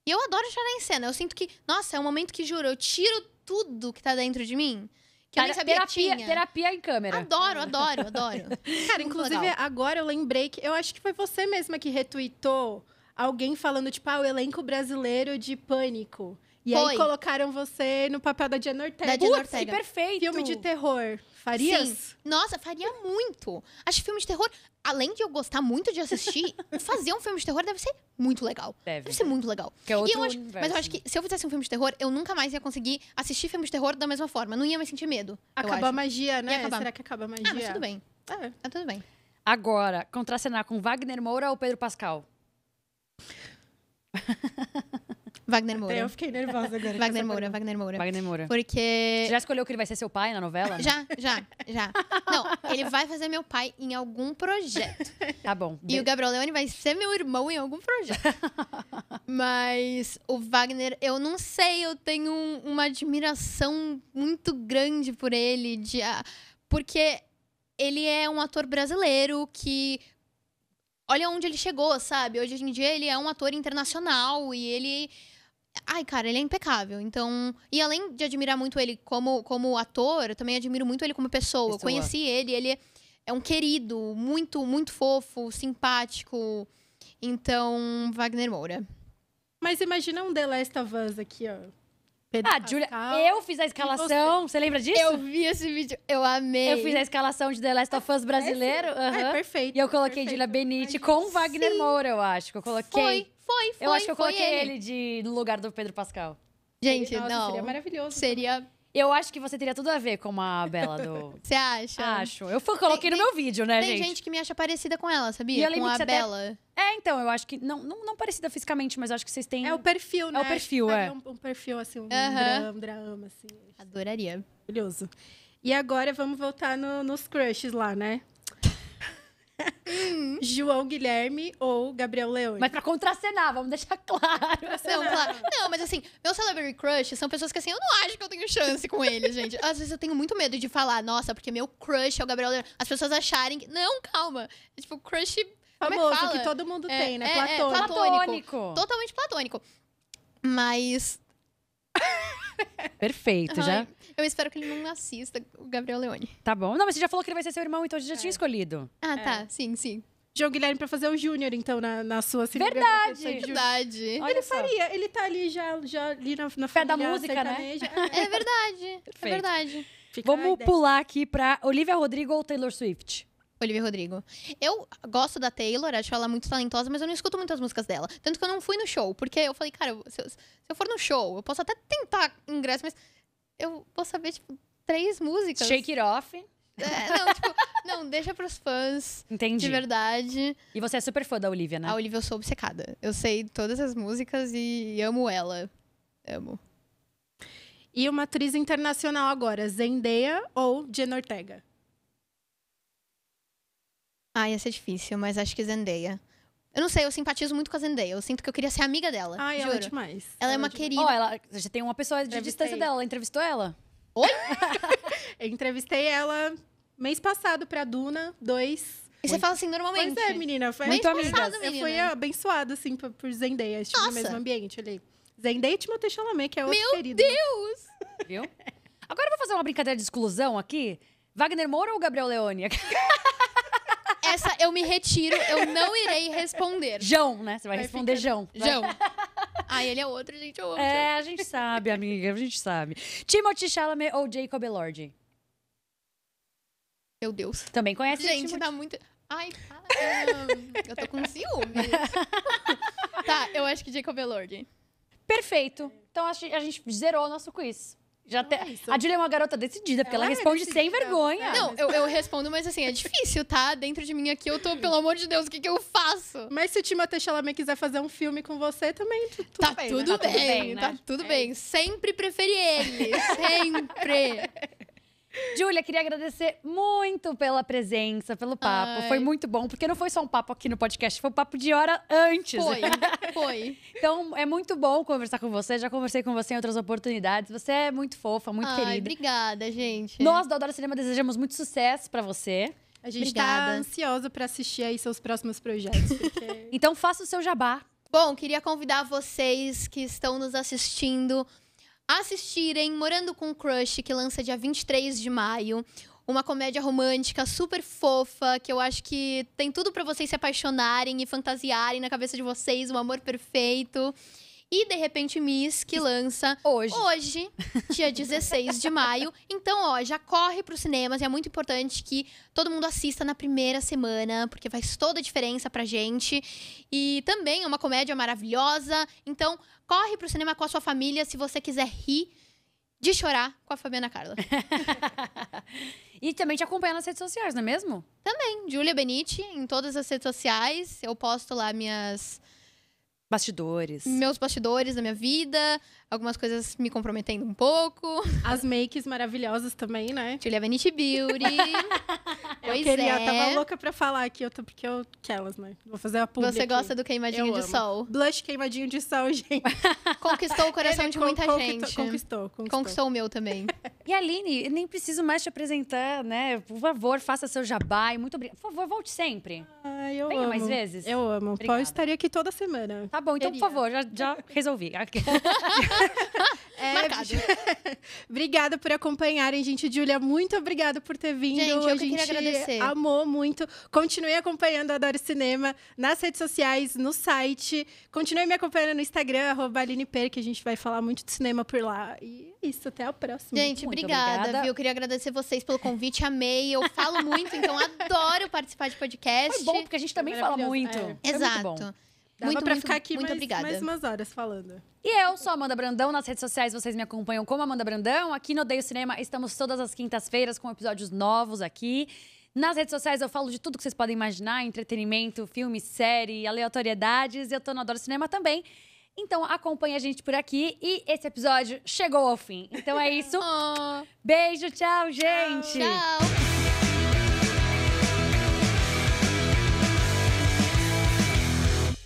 E eu adoro chorar em cena. Eu sinto que, nossa, é um momento que, juro, eu tiro tudo que tá dentro de mim. Que eu nem sabia que tinha. Terapia em câmera. Adoro. Cara, Muito inclusive, legal. agora eu lembrei que... Eu acho que foi você mesma que retweetou alguém falando, tipo, o elenco brasileiro de Pânico. E Foi. aí colocaram você no papel da Jenna Ortega. Da Jenna Putz, Ortega. perfeito. Filme de terror. Farias? Sim. Nossa, faria muito. Acho que filme de terror, além de eu gostar muito de assistir, fazer um filme de terror deve ser muito legal. Deve ser muito legal. Que é outro Mas eu universo. acho que se eu fizesse um filme de terror, eu nunca mais ia conseguir assistir filme de terror da mesma forma. Eu não ia mais sentir medo. Acaba a acho. magia, né? Ia acabar. Será que acaba a magia? Ah, mas tudo bem. É. Tá tudo bem. Agora, contracenar com Wagner Moura ou Pedro Pascal? Wagner Até Moura. eu fiquei nervosa agora. com Wagner essa Moura, pergunta. Wagner Moura. Wagner Moura. Porque... Você já escolheu que ele vai ser seu pai na novela? Já. Não, ele vai fazer meu pai em algum projeto. Tá bom. E o Gabriel Leone vai ser meu irmão em algum projeto. Mas o Wagner, eu não sei, eu tenho uma admiração muito grande por ele. Porque ele é um ator brasileiro que... Olha onde ele chegou, sabe? Hoje em dia ele é um ator internacional e ele... Ai, cara, ele é impecável. Então... E além de admirar muito ele como ator, eu também admiro muito ele como pessoa. Eu conheci ele é um querido, muito, muito fofo, simpático. Então, Wagner Moura. Mas imagina um The Last of Us aqui, ó. Pedro Júlia, Pascal. eu fiz a escalação. Você lembra disso? Eu vi esse vídeo, eu amei. Eu fiz a escalação de The Last of Us brasileiro. aham. Perfeito. E eu coloquei perfeito. Julia Benite com Wagner Moura, eu acho. Que eu coloquei. Foi. Eu acho que eu foi coloquei ele no lugar do Pedro Pascal. Gente, Nossa, não. seria maravilhoso. Seria... Eu acho que você teria tudo a ver com a Bela do... Você acha? Acho. Eu coloquei no meu vídeo, né, Tem gente? gente que me acha parecida com ela, E sabia? eu lembro Com que a você até- Bela. Então, eu acho que... Não parecida fisicamente, mas eu acho que vocês têm... É o perfil, né? o perfil, Acho que é. faria um perfil, assim, um Aham. drama, assim. Adoraria. Maravilhoso. E agora vamos voltar nos crushes lá, né? João Guilherme ou Gabriel Leone? Mas pra contracenar, vamos deixar claro. Não, claro. Não, mas assim, meus celebrity crush são pessoas que assim, eu não acho que eu tenho chance com eles, gente. Às vezes eu tenho muito medo de falar, nossa, porque meu crush é o Gabriel Leone. As pessoas acharem que... Não, calma. É tipo, crush... Como é que Famoso, fala? que todo mundo tem, né? é Platônico. Platônico. Totalmente platônico. Mas... Perfeito, já. Ai, eu espero que ele não assista o Gabriel Leone. Tá bom. Não, mas você já falou que ele vai ser seu irmão, então você já tinha escolhido. Ah, tá. Sim. João Guilherme pra fazer o Júnior, então, na sua Verdade. cinematografia de Júnior. Verdade. Olha Ele só. faria, ele tá ali já ali na Pé da família música, né? sertaneja. É verdade. É Perfeito. verdade. Fica a Vamos ideia. pular aqui pra Olivia Rodrigo ou Taylor Swift? Olivia Rodrigo. Eu gosto da Taylor, acho ela muito talentosa, mas eu não escuto muitas músicas dela. Tanto que eu não fui no show, porque eu falei, cara, se eu for no show, eu posso até tentar ingresso, mas eu vou saber, tipo, 3 músicas. Shake It Off. Não, deixa pros fãs. Entendi. De verdade. E você é super fã da Olivia, né? A Olivia eu sou obcecada. Eu sei todas as músicas e amo ela. Amo. E uma atriz internacional agora, Zendaya ou Jenna Ortega? Ia ser difícil, mas acho que Zendaya. Eu não sei, eu simpatizo muito com a Zendaya. Eu sinto que eu queria ser amiga dela. Ai, juro. ela é demais. Ela é uma demais. querida. Ó, ela já tem uma pessoa de Entrevistei. distância dela. Ela entrevistou ela? Eu entrevistei ela mês passado pra Duna 2. E você fala assim normalmente. Pois é, menina. Foi Muito Mês passado, amigas. Eu fui menina. abençoada, assim, por Zendaya. Estive no Nossa. mesmo ambiente ali. Zendaya e Timothée Chalamet, que é outro querido. Deus! Viu? Agora eu vou fazer uma brincadeira de exclusão aqui. Wagner Moura ou Gabriel Leone? Essa eu me retiro, eu não irei responder. João, né? Você vai Vai responder ficar- João. João. Ele é outro, gente. Eu amo. É, a gente sabe, amiga. A gente sabe. Timothée Chalamet ou Jacob Elordi? Meu Deus. Também conhece Gente, Timothée? tá muito... Ai, para. Eu tô com ciúme. Tá, eu acho que Jacob Elordi. Perfeito. Então a gente zerou o nosso quiz. isso. A Júlia é uma garota decidida, porque ela Ela é responde sem decidida. vergonha. Não, eu respondo, mas assim, é difícil, tá? Dentro de mim aqui, eu tô, pelo amor de Deus, o que eu faço? Mas se o Timothée Chalamet quiser fazer um filme com você, também tudo Tá bem, tudo né? Tá tudo bem, bem, né? tá tudo bem. Sempre preferi ele, sempre. Júlia, queria agradecer muito pela presença, pelo papo. Ai. Foi muito bom, porque não foi só um papo aqui no podcast, foi um papo de hora antes. Foi. Então, é muito bom conversar com você. Já conversei com você em outras oportunidades. Você é muito fofa, muito Ai, querida. obrigada, gente. Nós do Adoro Cinema desejamos muito sucesso pra você. A gente tá Obrigada. ansioso pra assistir aí seus próximos projetos. Porque... Então, faça o seu jabá. Bom, queria convidar vocês que estão nos assistindo a assistirem Morando com Crush, que lança dia 23 de maio. Uma comédia romântica super fofa, que eu acho que tem tudo pra vocês se apaixonarem e fantasiarem na cabeça de vocês, um amor perfeito. E De Repente Miss, que lança hoje, dia 16 de maio. Então, ó, já corre pros cinemas. E é muito importante que todo mundo assista na primeira semana, porque faz toda a diferença pra gente. E também é uma comédia maravilhosa. Então, corre pro cinema com a sua família se você quiser rir de chorar com a Fabiana Carla. E também te acompanha nas redes sociais, não é mesmo? Júlia Benite, em todas as redes sociais. Eu posto lá Bastidores. meus bastidores da minha vida. Algumas coisas me comprometendo um pouco. As makes maravilhosas também, né? Julia Benite Beauty. Pois Eu é. tava louca pra falar aqui, porque eu... Aquelas, né? Vou fazer a publi Você aqui. gosta do queimadinho Eu de amo. sol. Blush queimadinho de sol, gente. Conquistou o coração Ele de muita gente. Conquistou. Conquistou o meu também. E Aline, eu nem preciso mais te apresentar, né? Por favor, faça seu jabá. E muito obrigada. Por favor, volte sempre. Ai, eu Venha amo. mais vezes. Eu amo. Obrigada. Eu estaria aqui toda semana. Tá bom, então, por Queria. favor, já resolvi. Marcado. Obrigada por acompanharem, gente. Júlia, muito obrigada por ter vindo. Gente, eu a que queria agradecer. Amou muito. Continue acompanhando a Adoro Cinema nas redes sociais, no site. Continue me acompanhando no Instagram, @AlinePer, que a gente vai falar muito de cinema por lá. E é isso, até a próxima. Gente, Muito obrigada, obrigada. viu? Eu queria agradecer vocês pelo convite, amei. Eu falo muito, então adoro participar de podcast. Foi bom, porque a gente também fala Maravilhoso. muito. É. Foi Exato. muito bom. Dava muito, pra muito, ficar aqui muito mais, obrigada. mais umas horas falando. E eu sou a Amanda Brandão. Nas redes sociais vocês me acompanham como Amanda Brandão. Aqui no Odeio Cinema estamos todas as quintas-feiras com episódios novos aqui. Nas redes sociais eu falo de tudo que vocês podem imaginar. Entretenimento, filme, série, aleatoriedades. Eu tô no Adoro Cinema também. Então acompanha a gente por aqui. E esse episódio chegou ao fim. Então é isso. Oh, Beijo, tchau, gente! tchau.